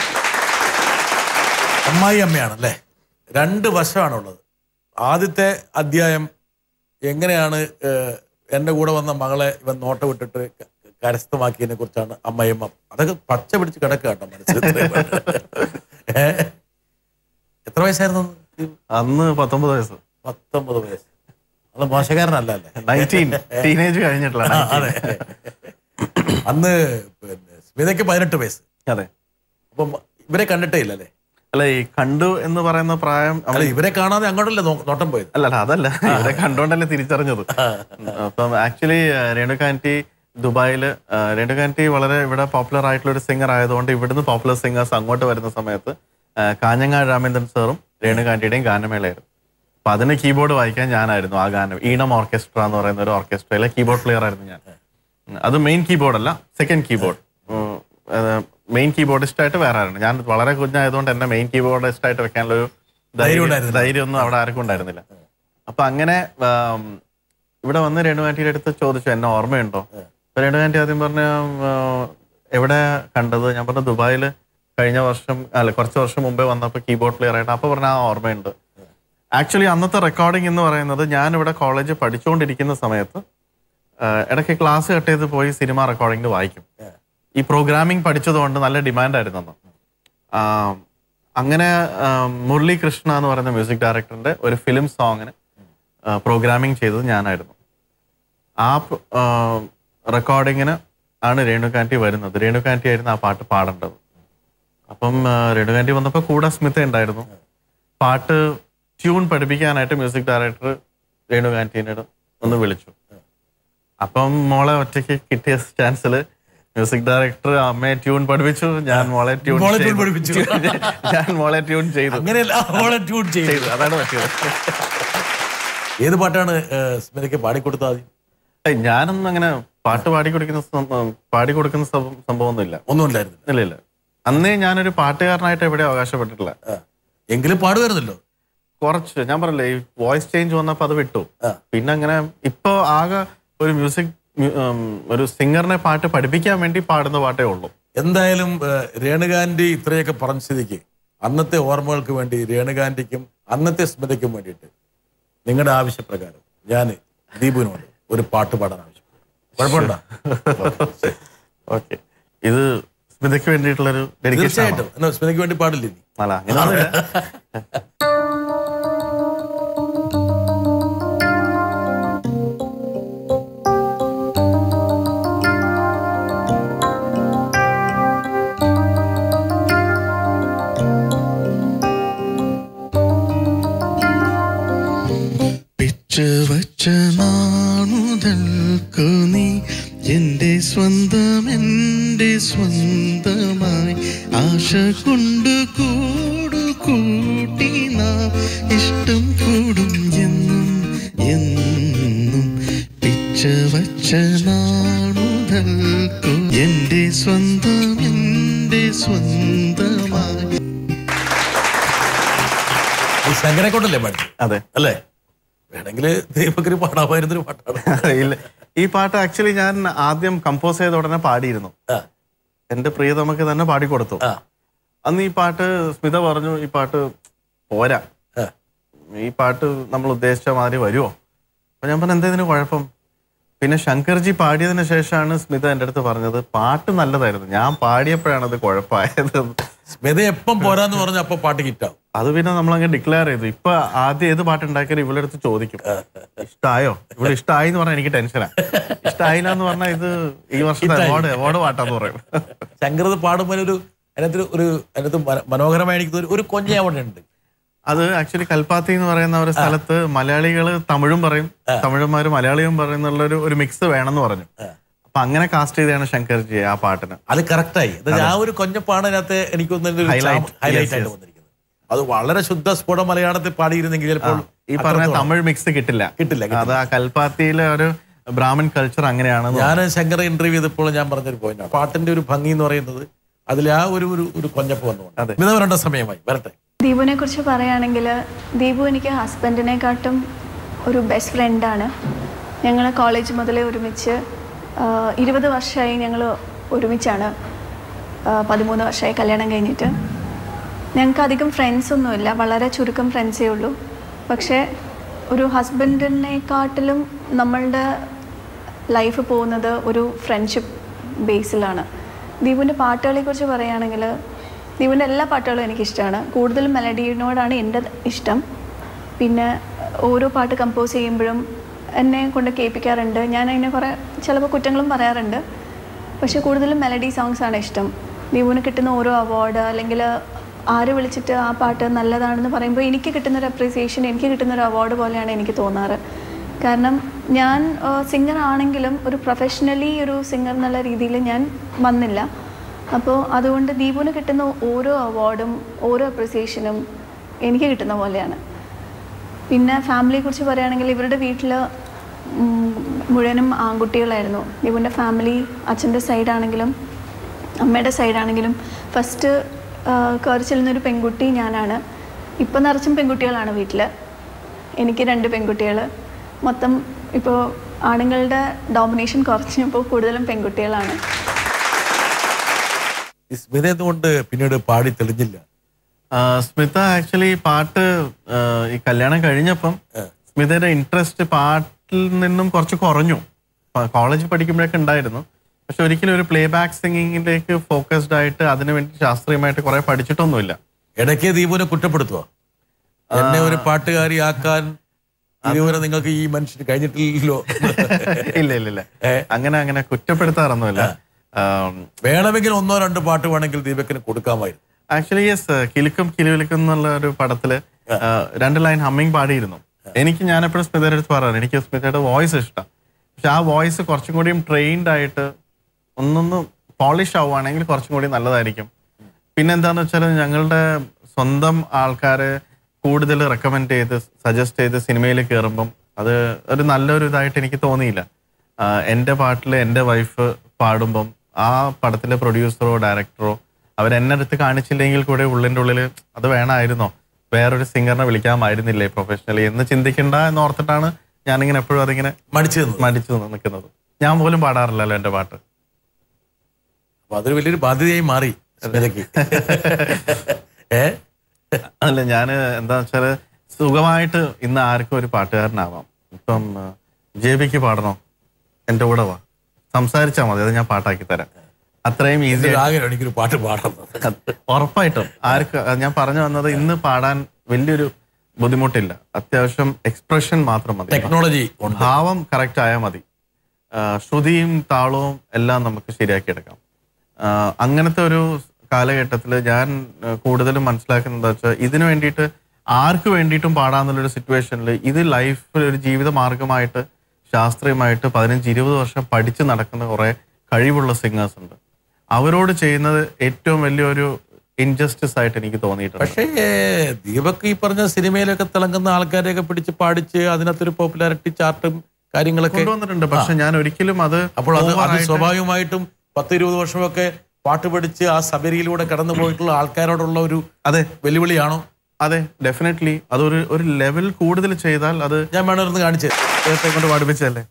അമ്മായി അമ്മയാണല്ലേ? 2 വശമാണുള്ളത്. ആദ്യത്തെ അധ്യായം എങ്ങനെയാണ് എൻ്റെ കൂടെ വന്ന മകളെ ഇവൻ നോട്ടം വിട്ടിട്ട് കരസ്ഥമാക്കിയതിനെ കുറിച്ചാണ് അമ്മയമ്മ. അതൊക്കെ പച്ച പിടിച്ച് കിടക്കുക കേട്ടോ മനസ്സിൽ. എത്ര വയസ്സായിരുന്നു അന്ന്? 19 വയസ്സ്. 19 വയസ്സ്. അത് മോശക്കാരനല്ല അല്ലേ? 19 ടീനേജ് കഴിഞ്ഞിട്ടുള്ള. അതെ. അന്ന് പിന്നെ സ്മിതയ്ക്ക് 18 വയസ്സ്. അതെ. അപ്പം ഇവരെ കണ്ടിട്ടേ ഇല്ലല്ലേ? അല്ല, ഈ കണ്ടു എന്ന് പറയുന്ന പ്രായം. അല്ല, ഇവരെ കാണാതെ അങ്ങോട്ടല്ലേ നോട്ടം പോയത്? അല്ല, അതല്ല, ഇവരെ കണ്ടോണ്ടല്ലേ തിരിച്ചറിഞ്ഞത്. അപ്പം ആക്ച്വലി രേണുകാന്റി ദുബായില്, രേണുകാന്റി വളരെ ഇവിടെ പോപ്പുലർ ആയിട്ടുള്ള ഒരു സിംഗർ ആയതുകൊണ്ട് ഇവിടുന്ന് പോപ്പുലർ സിംഗേഴ്സ് അങ്ങോട്ട് വരുന്ന സമയത്ത് കാഞ്ഞങ്ങാട് രാമേന്ദ്രൻ സാറും രേണുകാന്റിയുടെയും ഗാനമേളയായിരുന്നു. അപ്പൊ അതിന് കീബോർഡ് വായിക്കാൻ ഞാനായിരുന്നു. ആ ഗാനം ഈണം ഓർക്കസ്ട്ര എന്ന് പറയുന്ന ഒരു ഓർക്കസ്ട്രയിലെ കീബോർഡ് പ്ലെയർ ആയിരുന്നു ഞാൻ. അത് മെയിൻ കീബോർഡ് അല്ല, സെക്കൻഡ് കീബോർഡ്. മെയിൻ കീബോർഡിസ്റ്റ് ആയിട്ട് വേറെ ആയിരുന്നു. ഞാൻ വളരെ കുഞ്ഞായതുകൊണ്ട് എന്നെ മെയിൻ കീബോർഡിസ്റ്റ് ആയിട്ട് വെക്കാനുള്ളൊരു ധൈര്യമൊന്നും അവിടെ ആർക്കും ഉണ്ടായിരുന്നില്ല. അപ്പൊ അങ്ങനെ ഇവിടെ വന്ന് രേണുകാന്റിയുടെ അടുത്ത് ചോദിച്ചു, എന്നെ ഓർമ്മയുണ്ടോ? അപ്പൊ രേണുകാന്റി ആദ്യം പറഞ്ഞ എവിടെ കണ്ടത്? ഞാൻ പറഞ്ഞു ദുബായിൽ കഴിഞ്ഞ വർഷം, അല്ല കുറച്ച് വർഷം മുമ്പേ വന്നപ്പോൾ കീബോർഡ് പ്ലെയർ ആയിട്ട്. അപ്പൊ പറഞ്ഞ ഓർമ്മയുണ്ട്. ആക്ച്വലി അന്നത്തെ റെക്കോർഡിംഗ് എന്ന് പറയുന്നത് ഞാൻ ഇവിടെ കോളേജ് പഠിച്ചുകൊണ്ടിരിക്കുന്ന സമയത്ത് ഇടയ്ക്ക് ക്ലാസ് കട്ട് ചെയ്ത് പോയി സിനിമ റെക്കോർഡിങ്ങിന് വായിക്കും. ഈ പ്രോഗ്രാമിംഗ് പഠിച്ചതുകൊണ്ട് നല്ല ഡിമാൻഡായിരുന്നു അന്ന്. അങ്ങനെ മുരളി കൃഷ്ണ എന്ന് പറയുന്ന മ്യൂസിക് ഡയറക്ടറിന്റെ ഒരു ഫിലിം സോങ്ങിന് പ്രോഗ്രാമിംഗ് ചെയ്തത് ഞാനായിരുന്നു. ആ റെക്കോർഡിങ്ങിന് ആണ് രേണുകാന്റി വരുന്നത്. രേണുകാന്റി ആയിരുന്നു ആ പാട്ട് പാടേണ്ടത്. അപ്പം രേണുകാന്റി വന്നപ്പോൾ കൂടെ സ്മിത ഉണ്ടായിരുന്നു. പാട്ട് ട്യൂൺ പഠിപ്പിക്കാനായിട്ട് മ്യൂസിക് ഡയറക്ടർ രേണുകാന്റിനോട് ഒന്ന് വിളിച്ചു. അപ്പം മോളെ ഒറ്റയ്ക്ക് കിട്ടിയ ചാൻസിൽ മ്യൂസിക് ഡയറക്ടർ അമ്മയെ ട്യൂൺ പഠിപ്പിച്ചു. ഞാൻ മോളെ ട്യൂൺ ചെയ്തു. അതാണ് പറ്റിയത്. ഏത് പാട്ടാണ് സ്മിതയ്ക്ക് പാടിക്കൊടുത്തത്? ഞാനൊന്നും അങ്ങനെ പാട്ട് പാടിക്കൊടുക്കുന്ന സംഭവമൊന്നുമില്ല. ഒന്നുമില്ലായിരുന്നു. ഇല്ല. അന്നേ ഞാനൊരു പാട്ടുകാരനായിട്ട് എവിടെ അവകാശപ്പെട്ടിട്ടില്ല. എങ്കിലും പാടുമായിരുന്നല്ലോ കുറച്ച്. ഞാൻ പറഞ്ഞില്ലേ, ഈ വോയിസ് ചേഞ്ച് വന്നപ്പോ അത് വിട്ടു. പിന്നെ അങ്ങനെ ഇപ്പൊ ആകെ ഒരു ഒരു സിംഗറിനെ പാട്ട് പഠിപ്പിക്കാൻ വേണ്ടി പാടുന്ന പാട്ടേ ഉള്ളൂ. എന്തായാലും രേണുകാന്റി ഇത്രയൊക്കെ പറഞ്ഞ സ്ഥിതിക്ക് അന്നത്തെ ഓർമ്മകൾക്ക് വേണ്ടി രേണുകാന്റിക്കും അന്നത്തെ സ്മിതയ്ക്കും വേണ്ടിയിട്ട് നിങ്ങളുടെ ആവശ്യപ്രകാരം ഞാൻ ദീപുവിനോട് ഒരു പാട്ട് പാടാൻ ആവശ്യപ്പെട്ടു. കുഴപ്പമുണ്ടോ? ഓക്കെ. ഇത് സ്മിതയ്ക്ക് വേണ്ടിയിട്ടുള്ളൊരു ഡെഡിക്കേഷൻ. തീർച്ചയായിട്ടും. എന്നാ സ്മിതയ്ക്ക് വേണ്ടി പാടില്ലേ? അല്ല, അങ്ങനെ വച്ച നാൾ മുതൽക്കു നീ എൻ്റെ സ്വന്തമായി ആശ കൊണ്ട് കൂട്ടി നാം ഇഷ്ടം കൂടും എന്നും പിച്ച വച്ച നാൾ മുതൽക്കു എൻ്റെ സ്വന്തമായി. ശങ്കരക്കോട്ടല്ലേ പാടി? അതെ അല്ലേ? വേണമെങ്കിൽ ദീപക്കിന് പാടാമായിരുന്നൊരു പാട്ടാണ്. ഈ പാട്ട് ആക്ച്വലി ഞാൻ ആദ്യം കമ്പോസ് ചെയ്ത ഉടനെ പാടിയിരുന്നു. എന്റെ പ്രിയതമക്ക് തന്നെ പാടിക്കൊടുത്തു. അന്ന് ഈ പാട്ട് സ്മിത പറഞ്ഞു, ഈ പാട്ട് പോരാ, ഈ പാട്ട് നമ്മൾ ഉദ്ദേശിച്ച മാതിരി വരുമോ? അപ്പൊ ഞാൻ പറഞ്ഞു, എന്തതിന് കുഴപ്പം? പിന്നെ ശങ്കർജി പാടിയതിനു ശേഷമാണ് സ്മിത എൻ്റെ അടുത്ത് പറഞ്ഞത് പാട്ട് നല്ലതായിരുന്നു, ഞാൻ പാടിയപ്പോഴാണ് അത് കുഴപ്പമായത്. സ്മിത എപ്പം പോരാന്ന് പറഞ്ഞ അപ്പൊ പാട്ട് കിട്ടാവും. അത് പിന്നെ നമ്മളങ്ങ് ഡിക്ലെയർ ചെയ്തു. ഇപ്പൊ ആദ്യം ഏത് പാട്ട് ഉണ്ടാക്കിയാലും ഇവിടെ അടുത്ത് ചോദിക്കും, ഇഷ്ടമായോ? ഇവിടെ ഇഷ്ടമായി എന്ന് പറഞ്ഞാൽ എനിക്ക് ടെൻഷനാ. ഇഷ്ടമായില്ല എന്ന് പറഞ്ഞാൽ ഇത് ഈ വർഷത്തെ അവാർഡ് പാട്ടാന്ന് പറയും. ശങ്കർ പാടുമ്പോൾ അതിനകത്ത് മനോഹരമായി എനിക്ക് ഒരു കൊഞ്ഞ അവിടെ ഉണ്ട്. അത് ആക്ച്വലി കൽപ്പാത്തി എന്ന് പറയുന്ന ഒരു സ്ഥലത്ത് മലയാളികൾ തമിഴും പറയും, തമിഴന്മാര് മലയാളിയും പറയുന്നുള്ള ഒരു മിക്സ് വേണമെന്ന് പറഞ്ഞു. അപ്പൊ അങ്ങനെ കാസ്റ്റ് ചെയ്താണ് ശങ്കർജി ആ പാട്ടിന്. അത് കറക്റ്റായി. ആ ഒരു കൊഞ്ഞപ്പാണ് അതിനകത്ത് എനിക്കൊന്നും ഹൈലൈറ്റ് ആയിട്ട് വന്നിരിക്കുന്നത്. അത് വളരെ ശുദ്ധ സ്ഫുട മലയാളത്തിൽ പാടിയിരുന്നെങ്കിൽ ചിലപ്പോൾ ഈ പറഞ്ഞ തമിഴ് മിക്സ് കിട്ടില്ല. അത് ആ കൽപ്പാത്തിയിലെ ഒരു ബ്രാഹ്മിൻ കൾച്ചർ അങ്ങനെയാണ്. ഞാൻ ശങ്കർ ഇന്റർവ്യൂ ചെയ്തപ്പോൾ ഞാൻ പറഞ്ഞൊരു പോയിന്റ്, പാട്ടിന്റെ ഒരു ഭംഗി എന്ന് പറയുന്നത് അതിൽ ആ ഒരു കൊഞ്ഞപ്പ് വന്നുകൊണ്ട്. ഇത് വരേണ്ട സമയമായി വരട്ടെ. ദീപുവിനെ കുറിച്ച് പറയുകയാണെങ്കിൽ ദീപു എനിക്ക് ഹസ്ബൻഡിനെക്കാട്ടും ഒരു ബെസ്റ്റ് ഫ്രണ്ടാണ്. ഞങ്ങൾ കോളേജ് മുതലേ ഒരുമിച്ച് 20 വർഷമായി ഞങ്ങൾ ഒരുമിച്ചാണ്. 13 വർഷമായി കല്യാണം കഴിഞ്ഞിട്ട്. ഞങ്ങൾക്ക് അധികം ഫ്രണ്ട്സൊന്നുമില്ല, വളരെ ചുരുക്കം ഫ്രണ്ട്സേ ഉള്ളൂ. പക്ഷേ ഒരു ഹസ്ബൻഡിനെക്കാട്ടിലും നമ്മളുടെ ലൈഫ് പോകുന്നത് ഒരു ഫ്രണ്ട്ഷിപ്പ് ബേസിലാണ്. ദീപുവിൻ്റെ പാട്ടുകളെക്കുറിച്ച് പറയുകയാണെങ്കിൽ ദീപുവിൻ്റെ എല്ലാ പാട്ടുകളും എനിക്കിഷ്ടമാണ്. കൂടുതലും മെലഡിയോടാണ് എൻ്റെ ഇഷ്ടം. പിന്നെ ഓരോ പാട്ട് കമ്പോസ് ചെയ്യുമ്പോഴും എന്നെ കൊണ്ട് കേൾപ്പിക്കാറുണ്ട്. ഞാൻ അതിനെ കുറേ ചിലപ്പോൾ കുറ്റങ്ങളും പറയാറുണ്ട്. പക്ഷേ കൂടുതലും മെലഡി സോങ്സാണ് ഇഷ്ടം. ദീപുവിന് കിട്ടുന്ന ഓരോ അവാർഡ് അല്ലെങ്കിൽ ആര് വിളിച്ചിട്ട് ആ പാട്ട് നല്ലതാണെന്ന് പറയുമ്പോൾ എനിക്ക് കിട്ടുന്നൊരു അപ്രീസിയേഷൻ, എനിക്ക് കിട്ടുന്നൊരു അവാർഡ് പോലെയാണ് എനിക്ക് തോന്നാറ്. കാരണം ഞാൻ സിംഗർ ആണെങ്കിലും ഒരു പ്രൊഫഷണലി ഒരു സിംഗർ എന്നുള്ള രീതിയിൽ ഞാൻ വന്നില്ല. അപ്പോൾ അതുകൊണ്ട് ദീപുവിന് കിട്ടുന്ന ഓരോ അവാർഡും ഓരോ അപ്രിസിയേഷനും എനിക്ക് കിട്ടുന്ന പോലെയാണ്. പിന്നെ ഫാമിലിയെക്കുറിച്ച് പറയുകയാണെങ്കിൽ ഇവരുടെ വീട്ടിൽ മുഴുവനും ആൺകുട്ടികളായിരുന്നു. ദീപുവിൻ്റെ ഫാമിലി അച്ഛൻ്റെ സൈഡാണെങ്കിലും അമ്മയുടെ സൈഡാണെങ്കിലും ഫസ്റ്റ് കയറി ചെല്ലുന്നൊരു പെൺകുട്ടി ഞാനാണ്. ഇപ്പം നിറച്ചും പെൺകുട്ടികളാണ് വീട്ടിൽ. എനിക്ക് 2 പെൺകുട്ടികൾ. മൊത്തം ഇപ്പോൾ ആണുങ്ങളുടെ ഡോമിനേഷൻ കുറഞ്ഞപ്പോൾ കൂടുതലും പെൺകുട്ടികളാണ്. സ്മിത എന്തുകൊണ്ട് പിന്നീട് പാടി തെളിഞ്ഞില്ല? സ്മിത ആക്ച്വലി പാട്ട് ഈ കല്യാണം കഴിഞ്ഞപ്പം സ്മിതയുടെ ഇൻട്രസ്റ്റ് പാട്ടിൽ നിന്നും കുറച്ച് കുറഞ്ഞു. കോളേജ് പഠിക്കുമ്പോഴൊക്കെ ഉണ്ടായിരുന്നു. പക്ഷെ ഒരിക്കലും ഒരു പ്ലേ ബാക്ക് സിംഗിങ്ങിലേക്ക് ഫോക്കസ്ഡ് ആയിട്ട് അതിനു വേണ്ടി ശാസ്ത്രീയമായിട്ട് കുറെ പഠിച്ചിട്ടൊന്നുമില്ല. ഇടയ്ക്ക് ദീപുവിനെ കുറ്റപ്പെടുത്തുക, എന്നെ ഒരു പാട്ടുകാരിയാക്കാൻ ഇതുവരെ നിങ്ങൾക്ക് ഈ മനുഷ്യന് കഴിഞ്ഞിട്ടില്ലല്ലോ. ഇല്ല അങ്ങനെ കുറ്റപ്പെടുത്താറൊന്നുമില്ല. വേണമെങ്കിൽ 1-2 പാട്ട് വേണമെങ്കിൽ ദീപക്കിന് കൊടുക്കാമായിരുന്നു. ആക്ച്വലി യെസ്, കിലുക്കും കിലുവിലുക്കും എന്നുള്ള ഒരു പടത്തില് 2 ലൈൻ ഹമ്മിങ് പാടിയിരുന്നു. ഞാൻ എപ്പോഴും സ്മിതയുടെ അടുത്ത് പറയാറ്, എനിക്ക് സ്മിതയുടെ വോയിസ് ഇഷ്ടം. പക്ഷെ ആ വോയിസ് കുറച്ചും കൂടിയും ട്രെയിൻഡ് ആയിട്ട് ഒന്നൊന്ന് പോളിഷ് ആവുകയാണെങ്കിൽ കുറച്ചും കൂടി നല്ലതായിരിക്കും. പിന്നെ എന്താന്ന് വെച്ചാൽ ഞങ്ങളുടെ സ്വന്തം ആൾക്കാരെ കൂടുതൽ റെക്കമെൻഡ് ചെയ്ത് സജസ്റ്റ് ചെയ്ത് സിനിമയിൽ കയറുമ്പം അത് ഒരു നല്ലൊരു ഇതായിട്ട് എനിക്ക് തോന്നിയില്ല. എൻ്റെ പാട്ടിൽ എൻ്റെ വൈഫ് പാടുമ്പം ആ പടത്തിലെ പ്രൊഡ്യൂസറോ ഡയറക്ടറോ അവരെന്നെ അടുത്ത് കാണിച്ചില്ലെങ്കിൽ കൂടെ ഉള്ളിൻ്റെ ഉള്ളിൽ അത് വേണമായിരുന്നോ, വേറൊരു സിംഗറിനെ വിളിക്കാമായിരുന്നില്ലേ പ്രൊഫഷണലി എന്ന് ചിന്തിക്കണ്ട എന്ന് ഓർത്തിട്ടാണ് ഞാനിങ്ങനെ എപ്പോഴും അതിങ്ങനെ മടിച്ചു നിൽക്കുന്നത്. ഞാൻ പോലും പാടാറില്ലല്ലോ എൻ്റെ പാട്ട്. അപ്പൊ അതൊരു വലിയൊരു ബാധ്യതയായി മാറി. അല്ല, ഞാൻ എന്താ വെച്ചാല് സുഖമായിട്ട് ഇന്ന് ആർക്കും ഒരു പാട്ടുകാരനാവാം. ഇപ്പം JBക്ക് പാടണോ, എൻ്റെ കൂടെ വാ, സംസാരിച്ചാൽ മതി, അത് ഞാൻ പാട്ടാക്കി തരാം. അത്രയും ഈസി. എനിക്കൊരു പാട്ട് പാടണം. ഉറപ്പായിട്ടും ആർക്കും ഞാൻ പറഞ്ഞു വന്നത് ഇന്ന് പാടാൻ വലിയൊരു ബുദ്ധിമുട്ടില്ല. അത്യാവശ്യം എക്സ്പ്രഷൻ മാത്രം മതി, ടെക്നോളജി ഭാവം കറക്റ്റ് ആയാൽ മതി, ശ്രുതിയും താളവും എല്ലാം നമുക്ക് ശരിയാക്കിയെടുക്കാം. അങ്ങനത്തെ ഒരു കാലഘട്ടത്തിൽ ഞാൻ കൂടുതലും മനസ്സിലാക്കുന്നത് എന്താ വെച്ചാൽ ഇതിനു വേണ്ടിയിട്ട് ആർക്ക് വേണ്ടിയിട്ടും പാടാന്നുള്ളൊരു സിറ്റുവേഷനിൽ ഇത് ലൈഫിൽ ഒരു ജീവിത മാർഗമായിട്ട് ശാസ്ത്രീയമായിട്ട് 15-20 വർഷം പഠിച്ചു നടക്കുന്ന കുറെ കഴിവുള്ള സിംഗേഴ്സ് ഉണ്ട്. അവരോട് ചെയ്യുന്നത് ഏറ്റവും വലിയൊരു ഇൻജസ്റ്റിസ് ആയിട്ട് എനിക്ക് തോന്നിയിട്ടുണ്ട്. പക്ഷേ ദീപക് ഈ പറഞ്ഞ സിനിമയിലൊക്കെ തിളങ്ങുന്ന ആൾക്കാരെയൊക്കെ പിടിച്ച് പാടിച്ച് അതിനകത്തൊരു പോപ്പുലാരിറ്റി ചാർട്ടും കാര്യങ്ങളൊക്കെ കൊണ്ടുവന്നിട്ടുണ്ട്. പക്ഷെ ഞാൻ ഒരിക്കലും അപ്പോൾ അത് സ്വാഭാവികമായിട്ടും 10-20 വർഷമൊക്കെ പാട്ട് പഠിച്ച് ആ സബരിയിലൂടെ കടന്നു പോയിട്ടുള്ള ആൾക്കാരോടുള്ള ഒരു വെല്ലുവിളിയാണോ? അതെ, ഡെഫിനറ്റ്ലി. അതൊരു ലെവൽ കൂടുതൽ ചെയ്താൽ അത് ഞാൻ വേണമെന്ന് കാണിച്ചു കൊണ്ട് പഠിപ്പിച്ചല്ലേ,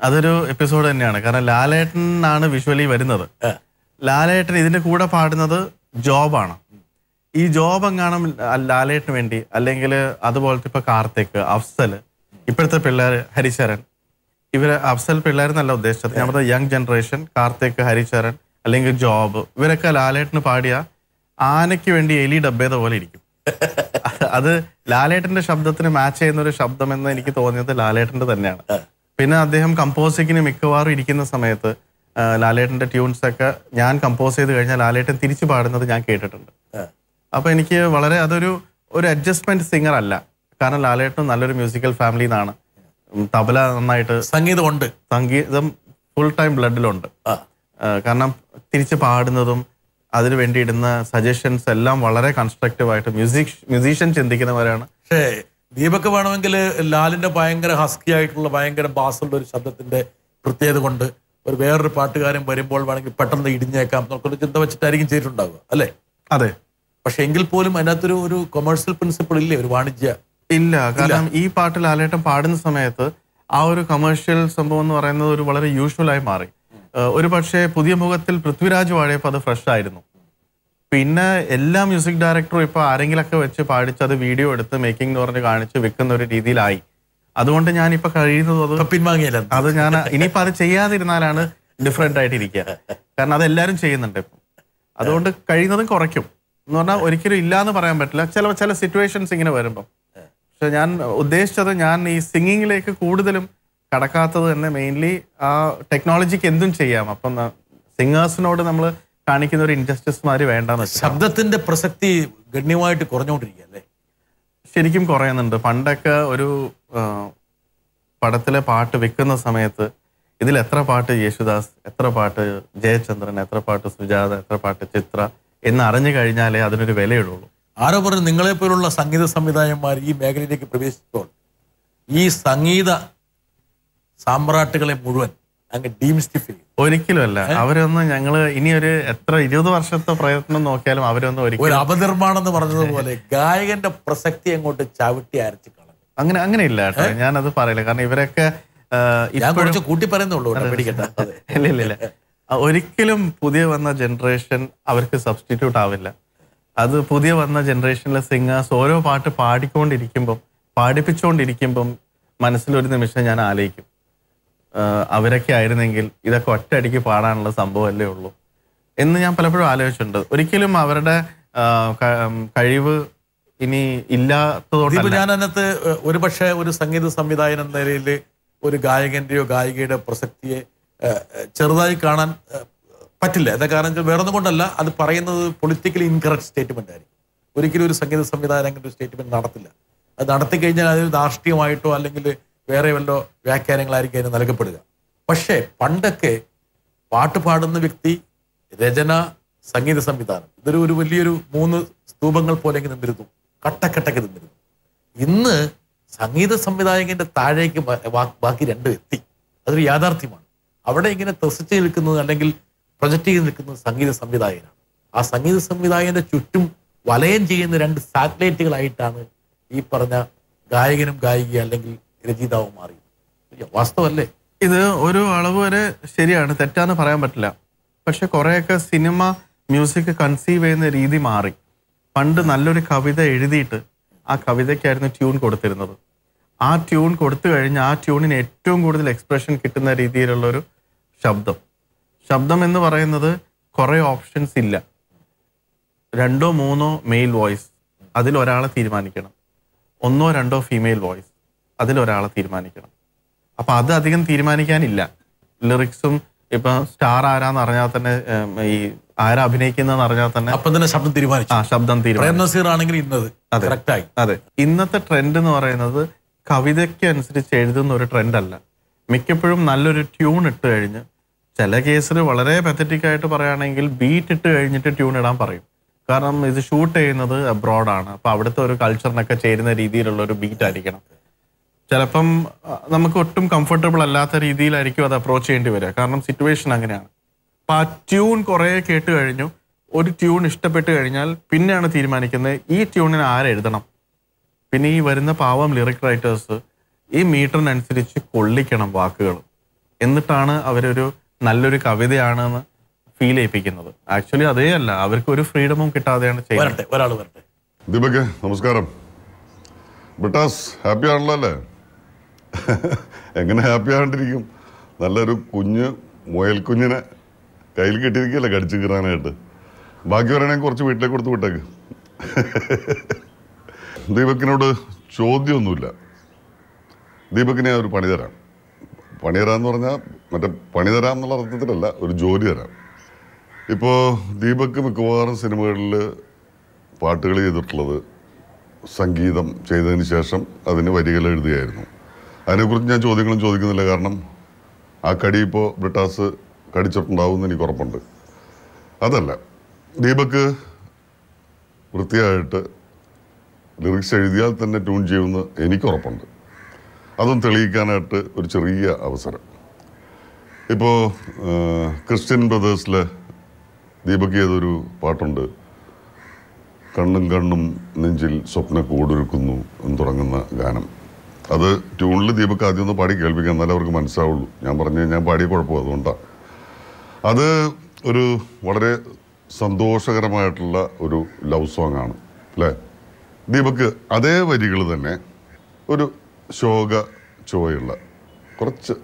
അതൊരു എപ്പിസോഡ് തന്നെയാണ്. കാരണം ലാലേട്ടനാണ് വിഷ്വലി വരുന്നത്. ലാലേട്ടൻ ഇതിന്റെ കൂടെ പാടുന്നത് ജോബാണ്. ഈ ജോബ് എങ്ങാനും ലാലേട്ടന് വേണ്ടി അല്ലെങ്കിൽ അതുപോലത്തെ ഇപ്പൊ കാർത്തിക്, അഫ്സൽ, ഇപ്പോഴത്തെ പിള്ളേർ ഹരിചരൺ, ഇവര് അഫ്സൽ പിള്ളേരെന്നല്ല ഉദ്ദേശിച്ചത്, നമ്മുടെ യങ് ജനറേഷൻ, കാർത്തിക്, ഹരിചരൺ അല്ലെങ്കിൽ ജോബ്, ഇവരൊക്കെ ലാലേട്ടന് പാടിയ ആനയ്ക്ക് വേണ്ടി എലി ഡബ്ബേത പോലെ ഇരിക്കും. അത് ലാലേട്ടന്റെ ശബ്ദത്തിന് മാച്ച് ചെയ്യുന്ന ഒരു ശബ്ദം എന്ന് എനിക്ക് തോന്നിയത് ലാലേട്ടന്റെ തന്നെയാണ്. പിന്നെ അദ്ദേഹം കമ്പോസിങ്ങിന് മിക്കവാറും ഇരിക്കുന്ന സമയത്ത് ലാലേട്ടന്റെ ട്യൂൺസ് ഒക്കെ ഞാൻ കമ്പോസ് ചെയ്ത് കഴിഞ്ഞാൽ ലാലേട്ടൻ തിരിച്ചു പാടുന്നത് ഞാൻ കേട്ടിട്ടുണ്ട്. അപ്പൊ എനിക്ക് വളരെ അതൊരു അഡ്ജസ്റ്റ്മെന്റ് സിംഗർ അല്ല. കാരണം ലാലേട്ടൻ നല്ലൊരു മ്യൂസിക്കൽ ഫാമിലിയിൽ നിന്നാണ്. തബല നന്നായിട്ട്, സംഗീതം ഫുൾ ടൈം ബ്ലഡിലുണ്ട്. കാരണം തിരിച്ച് പാടുന്നതും അതിനു വേണ്ടി ഇടുന്ന സജഷൻസ് എല്ലാം വളരെ കൺസ്ട്രക്റ്റീവായിട്ട് മ്യൂസീഷ്യൻ ചിന്തിക്കുന്നവരാണ്. പക്ഷേ ദീപക് വേണമെങ്കിൽ ലാലിന്റെ ഭയങ്കര ഹസ്കി ആയിട്ടുള്ള ഭയങ്കര ബാസുള്ള ഒരു ശബ്ദത്തിന്റെ പ്രത്യേകത കൊണ്ട് ഒരു വേറൊരു പാട്ടുകാരൻ വരുമ്പോൾ വേണമെങ്കിൽ പെട്ടെന്ന് ഇടിഞ്ഞേക്കാം എന്നൊക്കെ ചിന്ത വെച്ചിട്ടായിരിക്കും ചെയ്തിട്ടുണ്ടാവുക, അല്ലേ? അതെ. പക്ഷെ എങ്കിൽ പോലും അതിനകത്തൊരു ഒരു കൊമേഴ്സ്യൽ പ്രിൻസിപ്പിൾ ഇല്ലേ, ഒരു വാണിജ്യ ഇല്ല. കാരണം ഈ പാട്ട് ലാലേട്ടൻ പാടുന്ന സമയത്ത് ആ ഒരു കമേഴ്ഷ്യൽ സംഭവം എന്ന് പറയുന്നത് ഒരു വളരെ യൂഷ്വലായി മാറി. ഒരു പക്ഷേ പുതിയ മുഖത്തിൽ പൃഥ്വിരാജ് പാടിയപ്പോൾ അത് ഫ്രഷ് ആയിരുന്നു. പിന്നെ എല്ലാ മ്യൂസിക് ഡയറക്ടറും ഇപ്പൊ ആരെങ്കിലൊക്കെ വെച്ച് പാടിച്ച് അത് വീഡിയോ എടുത്ത് മേക്കിംഗ് എന്ന് പറഞ്ഞ് കാണിച്ച് വിൽക്കുന്ന ഒരു രീതിയിലായി. അതുകൊണ്ട് ഞാൻ ഇപ്പൊ കഴിയുന്നത് പിൻവാങ്ങിയില്ല. അത് ഞാൻ ഇനിയിപ്പോ അത് ചെയ്യാതിരുന്നാലാണ് ഡിഫറെന്റ് ആയിട്ട് ഇരിക്കുക. കാരണം അതെല്ലാരും ചെയ്യുന്നുണ്ട് ഇപ്പം. അതുകൊണ്ട് കഴിയുന്നതും കുറയ്ക്കും എന്ന് പറഞ്ഞാൽ ഒരിക്കലും ഇല്ലാന്ന് പറയാൻ പറ്റില്ല. ചില സിറ്റുവേഷൻസ് ഇങ്ങനെ വരുമ്പം. പക്ഷെ ഞാൻ ഉദ്ദേശിച്ചത് ഞാൻ ഈ സിംഗിങ്ങിലേക്ക് കൂടുതലും കടക്കാത്തത് തന്നെ മെയിൻലി ആ ടെക്നോളജിക്ക് എന്തും ചെയ്യാം. അപ്പം സിംഗേഴ്സിനോട് നമ്മൾ കാണിക്കുന്ന ഒരു ഇൻജസ്റ്റിസ് മാതിരി വേണ്ടെന്ന് വെച്ചാൽ ശബ്ദത്തിന്റെ പ്രസക്തി ഗണ്യമായിട്ട് കുറഞ്ഞുകൊണ്ടിരിക്കുകയല്ലേ? ശരിക്കും കുറയുന്നുണ്ട്. പണ്ടൊക്കെ ഒരു പടത്തിലെ പാട്ട് വെക്കുന്ന സമയത്ത് ഇതിൽ എത്ര പാട്ട് യേശുദാസ്, എത്ര പാട്ട് ജയചന്ദ്രൻ, എത്ര പാട്ട് സുജാത, എത്ര പാട്ട് ചിത്ര എന്ന് അറിഞ്ഞു കഴിഞ്ഞാലേ അതിനൊരു വിലയിടുള്ളൂ. ആരോ പറഞ്ഞു നിങ്ങളെപ്പോലുള്ള സംഗീത സംവിധായകന്മാർ ഈ മേഖലയിലേക്ക് പ്രവേശിച്ചപ്പോൾ ഈ സംഗീത സാമ്രാട്ടുകളെ മുഴുവൻ അങ്ങ് ഡീമിസ്റ്റിഫൈ. ഒരിക്കലും അല്ല. അവരൊന്നും ഞങ്ങള് ഇനിയൊരു എത്ര 20 വർഷത്തെ പ്രയത്നം നോക്കിയാലും അവരൊന്നും ഒരു അപനിർമ്മാണം എന്ന് പറഞ്ഞതുപോലെ ഗായകന്റെ പ്രസക്തി അങ്ങോട്ട് ചവിട്ടി അരച്ച് കളഞ്ഞു. അങ്ങനെ ഇല്ല കേട്ടോ, ഞാനത് പറയില്ല. കാരണം ഇവരൊക്കെ കൂട്ടി പറയുന്നുള്ളൂ. ഇല്ല, ഒരിക്കലും പുതിയ വന്ന ജനറേഷൻ അവർക്ക് സബ്സ്റ്റിറ്റ്യൂട്ട് ആവില്ല. അത് പുതിയ വന്ന ജനറേഷനിലെ സിംഗേഴ്സ് ഓരോ പാട്ട് പാടിക്കൊണ്ടിരിക്കുമ്പം, പാടിപ്പിച്ചുകൊണ്ടിരിക്കുമ്പം മനസ്സിലൊരു നിമിഷം ഞാൻ ആലോചിക്കും, അവരൊക്കെ ആയിരുന്നെങ്കിൽ ഇതൊക്കെ ഒറ്റയടിക്ക് പാടാനുള്ള സംഭവമല്ലേ ഉള്ളൂ എന്ന് ഞാൻ പലപ്പോഴും ആലോചിച്ചിട്ടുണ്ട്. ഒരിക്കലും അവരുടെ കഴിവ് ഇനി ഇല്ലാത്തതുകൊണ്ട് ഞാൻ അതിനകത്ത് ഒരുപക്ഷെ ഒരു സംഗീത സംവിധായകൻ എന്ന നിലയിൽ ഒരു ഗായകന്റെയോ ഗായികയുടെ പ്രസക്തിയെ ചെറുതായി കാണാൻ പറ്റില്ല. എന്താ കാരണം വേറൊന്നും കൊണ്ടല്ല, അത് പറയുന്നത് പൊളിറ്റിക്കലി ഇൻകറക്റ്റ് സ്റ്റേറ്റ്മെന്റ് ആയിരിക്കും. ഒരിക്കലും ഒരു സംഗീത സംവിധായകൻ അങ്ങനെ ഒരു സ്റ്റേറ്റ്മെന്റ് നടത്തില്ല. അത് നടത്തിക്കഴിഞ്ഞാൽ അതൊരു ധാർഷ്ട്യമായിട്ടോ അല്ലെങ്കിൽ വേറെ വല്ലോ വ്യാഖ്യാനങ്ങളായിരിക്കും അതിന് നൽകപ്പെടുക. പക്ഷേ പണ്ടൊക്കെ പാട്ട് പാടുന്ന വ്യക്തി, രചന, സംഗീത സംവിധാനം, ഇതൊരു വലിയൊരു 3 സ്തൂപങ്ങൾ പോലെ നിന്നിരുന്നു, കട്ടക്കട്ടക്ക് നിന്നിരുന്നു. ഇന്ന് സംഗീത സംവിധായകന്റെ താഴേക്ക് ബാക്കി 2 എത്തി. അതൊരു യാഥാർത്ഥ്യമാണ്. അവിടെ ഇങ്ങനെ ത്രസിച്ച് നിൽക്കുന്നത് അല്ലെങ്കിൽ പ്രൊജക്റ്റ് ചെയ്ത് നിൽക്കുന്നത് സംഗീത സംവിധായകനാണ്. ആ സംഗീത സംവിധായകന്റെ ചുറ്റും വലയം ചെയ്യുന്ന 2 സാറ്റലൈറ്റുകളായിട്ടാണ് ഈ പറഞ്ഞ ഗായകനും ഗായിക അല്ലെങ്കിൽ രചയിതാവും മാറി. വാസ്തവല്ലേ? ഇത് ഒരു അളവ് വരെ ശരിയാണ്, തെറ്റാന്ന് പറയാൻ പറ്റില്ല. പക്ഷെ കുറേയൊക്കെ സിനിമ മ്യൂസിക് കൺസീവ് ചെയ്യുന്ന രീതി മാറി. പണ്ട് നല്ലൊരു കവിത എഴുതിയിട്ട് ആ കവിതയ്ക്കായിരുന്നു ട്യൂൺ കൊടുത്തിരുന്നത്. ആ ട്യൂൺ കൊടുത്തു കഴിഞ്ഞ് ആ ട്യൂണിന് ഏറ്റവും കൂടുതൽ എക്സ്പ്രഷൻ കിട്ടുന്ന രീതിയിലുള്ളൊരു ശബ്ദം എന്ന് പറയുന്നത് കുറേ ഓപ്ഷൻസ് ഇല്ല. 2 or 3 മെയിൽ വോയിസ്, അതിലൊരാളെ തീരുമാനിക്കണം. 1 or 2 ഫീമെയിൽ വോയിസ്, അതിലൊരാളെ തീരുമാനിക്കണം. അപ്പം അത് അധികം തീരുമാനിക്കാനില്ല. ലിറിക്സും ഇപ്പം സ്റ്റാർ ആരാന്ന് അറിഞ്ഞാൽ തന്നെ, ഈ ആരാ അഭിനയിക്കുന്നതെന്ന് അറിഞ്ഞാൽ തന്നെ അപ്പം തന്നെ ശബ്ദം തീരുമാനിച്ചു. ശബ്ദം തീരുമാനിച്ചു. അതെ. ഇന്നത്തെ ട്രെൻഡ് എന്ന് പറയുന്നത് കവിതയ്ക്ക് അനുസരിച്ച് എഴുതുന്ന ഒരു ട്രെൻഡല്ല. മിക്കപ്പോഴും നല്ലൊരു ട്യൂൺ ഇട്ട് കഴിഞ്ഞ്, ചില കേസിൽ വളരെ പത്തറ്റിക് ആയിട്ട് പറയുകയാണെങ്കിൽ ബീറ്റ് ഇട്ട് കഴിഞ്ഞിട്ട് ട്യൂൺ ഇടാൻ പറയും. കാരണം ഇത് ഷൂട്ട് ചെയ്യുന്നത് അബ്രോഡാണ്. അപ്പം അവിടുത്തെ ഒരു കൾച്ചറിനൊക്കെ ചേരുന്ന രീതിയിലുള്ള ഒരു ബീറ്റ് ആയിരിക്കണം. ചിലപ്പം നമുക്ക് ഒട്ടും കംഫർട്ടബിൾ അല്ലാത്ത രീതിയിലായിരിക്കും അത് അപ്രോച്ച് ചെയ്യേണ്ടി വരിക. കാരണം സിറ്റുവേഷൻ അങ്ങനെയാണ്. അപ്പം ആ ട്യൂൺ കുറേ കേട്ട് കഴിഞ്ഞു, ഒരു ട്യൂൺ ഇഷ്ടപ്പെട്ട് കഴിഞ്ഞാൽ പിന്നെയാണ് തീരുമാനിക്കുന്നത് ഈ ട്യൂണിന് ആരെഴുതണം. പിന്നെ ഈ വരുന്ന പാവം ലിറിക് റൈറ്റേഴ്സ് ഈ മീറ്ററിനനുസരിച്ച് കൊള്ളിക്കണം വാക്കുകൾ, എന്നിട്ടാണ് അവരൊരു നല്ലൊരു കവിതയാണെന്ന് ഫീൽ ചെയ്യിപ്പിക്കുന്നത്. ആക്ച്വലി അതേ അല്ല, അവർക്ക് ഒരു ഫ്രീഡമും കിട്ടാതെയാണ് ചെയ്യുന്നത്. ദീപക് നമസ്കാരം. ബ്രിട്ടാസ് ഹാപ്പി ആണല്ലോ അല്ലേ? എങ്ങനെ ഹാപ്പി ആണ്ടിരിക്കും? നല്ലൊരു മുയൽക്കുഞ്ഞിനെ കയ്യിൽ കെട്ടിയിരിക്കുകയല്ലേ കടിച്ചു കീറാനായിട്ട്. ബാക്കി പറയണമെങ്കിൽ കുറച്ച് വീട്ടിലേക്ക് കൊടുത്ത് വിട്ടേക്ക്. ദീപക്കിനോട് ചോദ്യമൊന്നുമില്ല. ദീപക്കിനെ ഒരു പണി തരാം. പണി തരാമെന്ന് പറഞ്ഞാൽ മറ്റേ പണി തരാം എന്നുള്ള അർത്ഥത്തിലല്ല, ഒരു ജോലി തരാം. ഇപ്പോൾ ദീപക് മിക്കവാറും സിനിമകളിൽ പാട്ടുകൾ ചെയ്തിട്ടുള്ളത് സംഗീതം ചെയ്തതിന് ശേഷം അതിന് വരികൾ എഴുതുകയായിരുന്നു. അതിനെക്കുറിച്ച് ഞാൻ ചോദ്യങ്ങളും ചോദിക്കുന്നില്ല. കാരണം ആ കടി ഇപ്പോൾ ബ്രിട്ടാസ് കടിച്ചിട്ടുണ്ടാവുമെന്ന് എനിക്ക് ഉറപ്പുണ്ട്. അതല്ല, ദീപക് വൃത്തിയായിട്ട് ലിറിക്സ് എഴുതിയാൽ തന്നെ ട്യൂൺ ചെയ്യുമെന്ന് എനിക്ക് ഉറപ്പുണ്ട്. അതും തെളിയിക്കാനായിട്ട് ഒരു ചെറിയ അവസരം. ഇപ്പോൾ ക്രിസ്ത്യൻ ബ്രദേഴ്സിൽ ദീപക് ഏതൊരു പാട്ടുണ്ട്, കണ്ണും കണ്ണും നെഞ്ചിൽ സ്വപ്ന കൂടൊരുക്കുന്നു എന്ന് തുടങ്ങുന്ന ഗാനം. അത് ട്യൂണിൽ ദീപക് ആദ്യം ഒന്ന് പാടി കേൾപ്പിക്കാം, എന്നാലേ അവർക്ക് മനസ്സിലാവുള്ളൂ. ഞാൻ പാടിയ കുഴപ്പം അതുകൊണ്ടാണ്. അത് ഒരു വളരെ സന്തോഷകരമായിട്ടുള്ള ഒരു ലവ് സോങ് ആണ് അല്ലേ? ദീപക് അതേ വരികൾ തന്നെ ഒരു ശോക ചോയുള്ള കുറച്ച്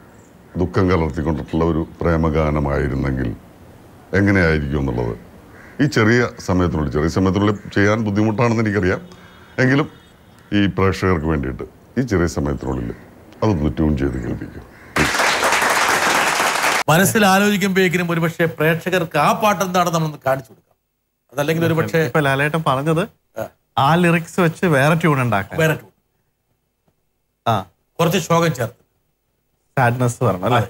ദുഃഖം കലർത്തിക്കൊണ്ടിട്ടുള്ള ഒരു പ്രേമഗാനമായിരുന്നെങ്കിൽ എങ്ങനെയായിരിക്കും എന്നുള്ളത് ഈ ചെറിയ സമയത്തിനുള്ളിൽ ചെയ്യാൻ ബുദ്ധിമുട്ടാണെന്ന് എനിക്കറിയാം. എങ്കിലും ഈ പ്രേക്ഷകർക്ക് വേണ്ടിയിട്ട് ഈ ചെറിയ സമയത്തിനുള്ളിൽ അതൊന്ന് ട്യൂൺ ചെയ്ത് കേൾപ്പിക്കും. മനസ്സിൽ ആലോചിക്കുമ്പോഴേക്കും ഒരുപക്ഷെ പ്രേക്ഷകർക്ക് ആ പാട്ട് എന്താണെന്ന് നമ്മളൊന്ന് കാണിച്ചു കൊടുക്കാം. അതല്ലെങ്കിൽ ഒരുപക്ഷെ ഇപ്പൊ ലാലേട്ടൻ പറഞ്ഞത് ആ ലിറിക്സ് വെച്ച് വേറെ ട്യൂൺ ഉണ്ടാക്കാം, വേറെ ട്യൂൺ, കുറച്ച് ശോകം ചേർത്ത് സാഡ്നെസ് പറഞ്ഞു അല്ലേ?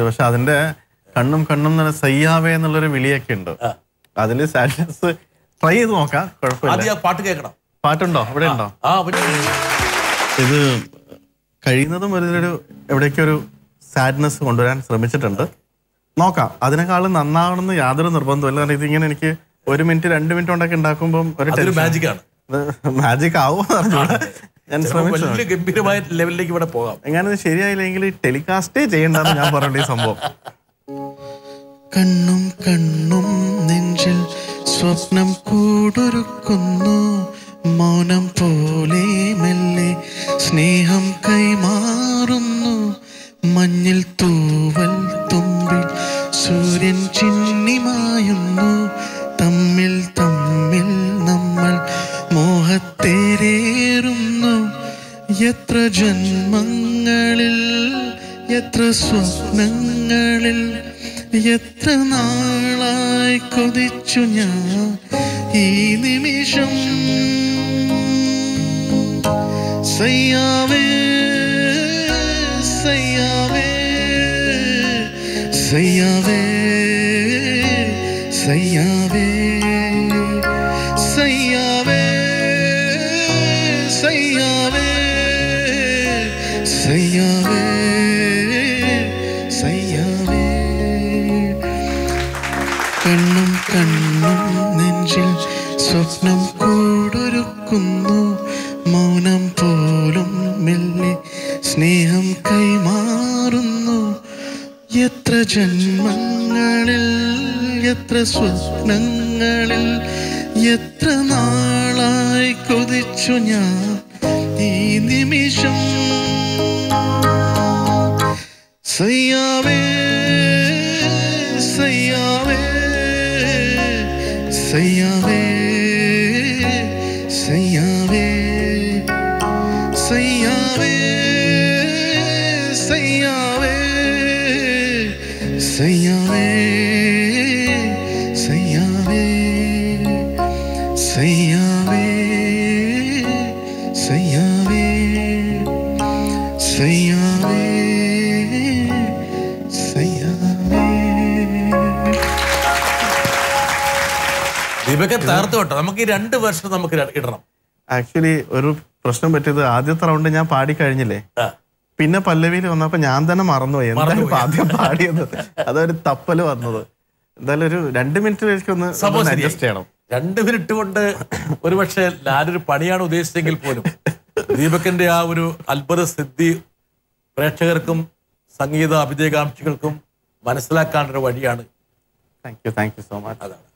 പക്ഷെ അതിന്റെ കണ്ണും കണ്ണും സയ്യാവേ എന്നുള്ളൊരു വിളിയൊക്കെ ഉണ്ട്. അതില് സാഡ്നെസ് ട്രൈ ചെയ്ത് നോക്കാം, കുഴപ്പമില്ല. പാട്ട് കേൾക്കണം. പാട്ടുണ്ടോ? ഇവിടെ ഉണ്ടോ? ഇത് കഴിയുന്നതും ഒരു എവിടേക്കൊരു സാഡ്നെസ് കൊണ്ടുവരാൻ ശ്രമിച്ചിട്ടുണ്ട്. നോക്കാം. അതിനേക്കാളും നന്നാവണമെന്ന് യാതൊരു നിർബന്ധമില്ല. കാരണം ഇതിങ്ങനെ എനിക്ക് 1 മിനിറ്റ് 2 മിനിറ്റ് കൊണ്ടൊക്കെ ഉണ്ടാക്കുമ്പോൾ ഒരു മാജിക് ആവുമോ ഞാൻ ശ്രമിച്ചു. ഗംഭീരമായ ലെവലിലേക്ക് ഇവിടെ പോകാം. എങ്ങനെ ശരിയായില്ലെങ്കിൽ ടെലികാസ്റ്റേ ചെയ്യണ്ടെന്ന് ഞാൻ പറഞ്ഞ ഈ സംഭവം. കണ്ണും കണ്ണും നെഞ്ചിൽ സ്വപ്നം കൂടൊരുക്കുന്നു, മൗനം പോലെ മെല്ലെ സ്നേഹം കൈമാറുന്നു, മഞ്ഞിൽ തൂവൽ തുമ്പിൽ സൂര്യൻ ചിന്നിമായുന്നു. തമ്മിൽ തമ്മിൽ നമ്മൾ മോഹത്തേരേറുന്നു. എത്ര ജന്മങ്ങളിൽ എത്ര സ്വപ്നങ്ങളിൽ എത്ര നാളായി കൊതിച്ചു ഞാൻ ഈ നിമിഷം. സയ്യാവേ സയ്യാവേ സയ്യാവേ സയ്യാവേ സയ്യാവേ സയ്യാവേ സയ്യാവേ സയ്യാവേ. കണ്ണും കണ്ണും നെഞ്ചിൽ സ്വപ്നം കൂടൊരുക്കുന്നു. മൗനം പോലും മെല്ലെ സ്നേഹം കൈമാറുന്നു. എത്ര ജന്മങ്ങളിൽ എത്ര സ്വപ്നങ്ങളിൽ എത്ര നാളായി കൊതിച്ചു ഞാൻ ഈ നിമിഷം. സയ്യാവേ സയ്യാവേ സയ്യാവേ സയ്യാവേ സയ്യാവേ സയ്യാവേ സയ്യാവേ സയ്യാവേ സയ്യാവേ സയ്യാവേ സയ്യാവേ സയ്യാവേ. ദീപക് തകർത്തു കേട്ടോ. നമുക്ക് ഈ 2 വർഷം നമുക്ക് ഇടണം. ആക്ച്വലി ഒരു പ്രശ്നം പറ്റിയത് ആദ്യത്തെ റൗണ്ട് ഞാൻ പാടി കഴിഞ്ഞില്ലേ, പിന്നെ പല്ലവിയിൽ വന്നപ്പോ ഞാൻ തന്നെ മറന്നുപോയി എന്തായാലും ആദ്യം പാടിയത്. അതൊരു തപ്പല് വന്നത്. എന്തായാലും ഒരു 2 മിനിറ്റിലേക്ക് ഒന്ന് അഡ്ജസ്റ്റ് ചെയ്യണം. 2 മിനിറ്റ് കൊണ്ട് ഒരുപക്ഷെ ഞാനൊരു പണിയാണ് ഉദ്ദേശിച്ചെങ്കിൽ പോലും ദീപകിന്റെ ആ ഒരു അത്ഭുത സിദ്ധി പ്രേക്ഷകർക്കും സംഗീത അഭിജയകാംക്ഷികൾക്കും മനസ്സിലാക്കാനൊരു വഴിയാണ്. Thank you so much. അതാണ്.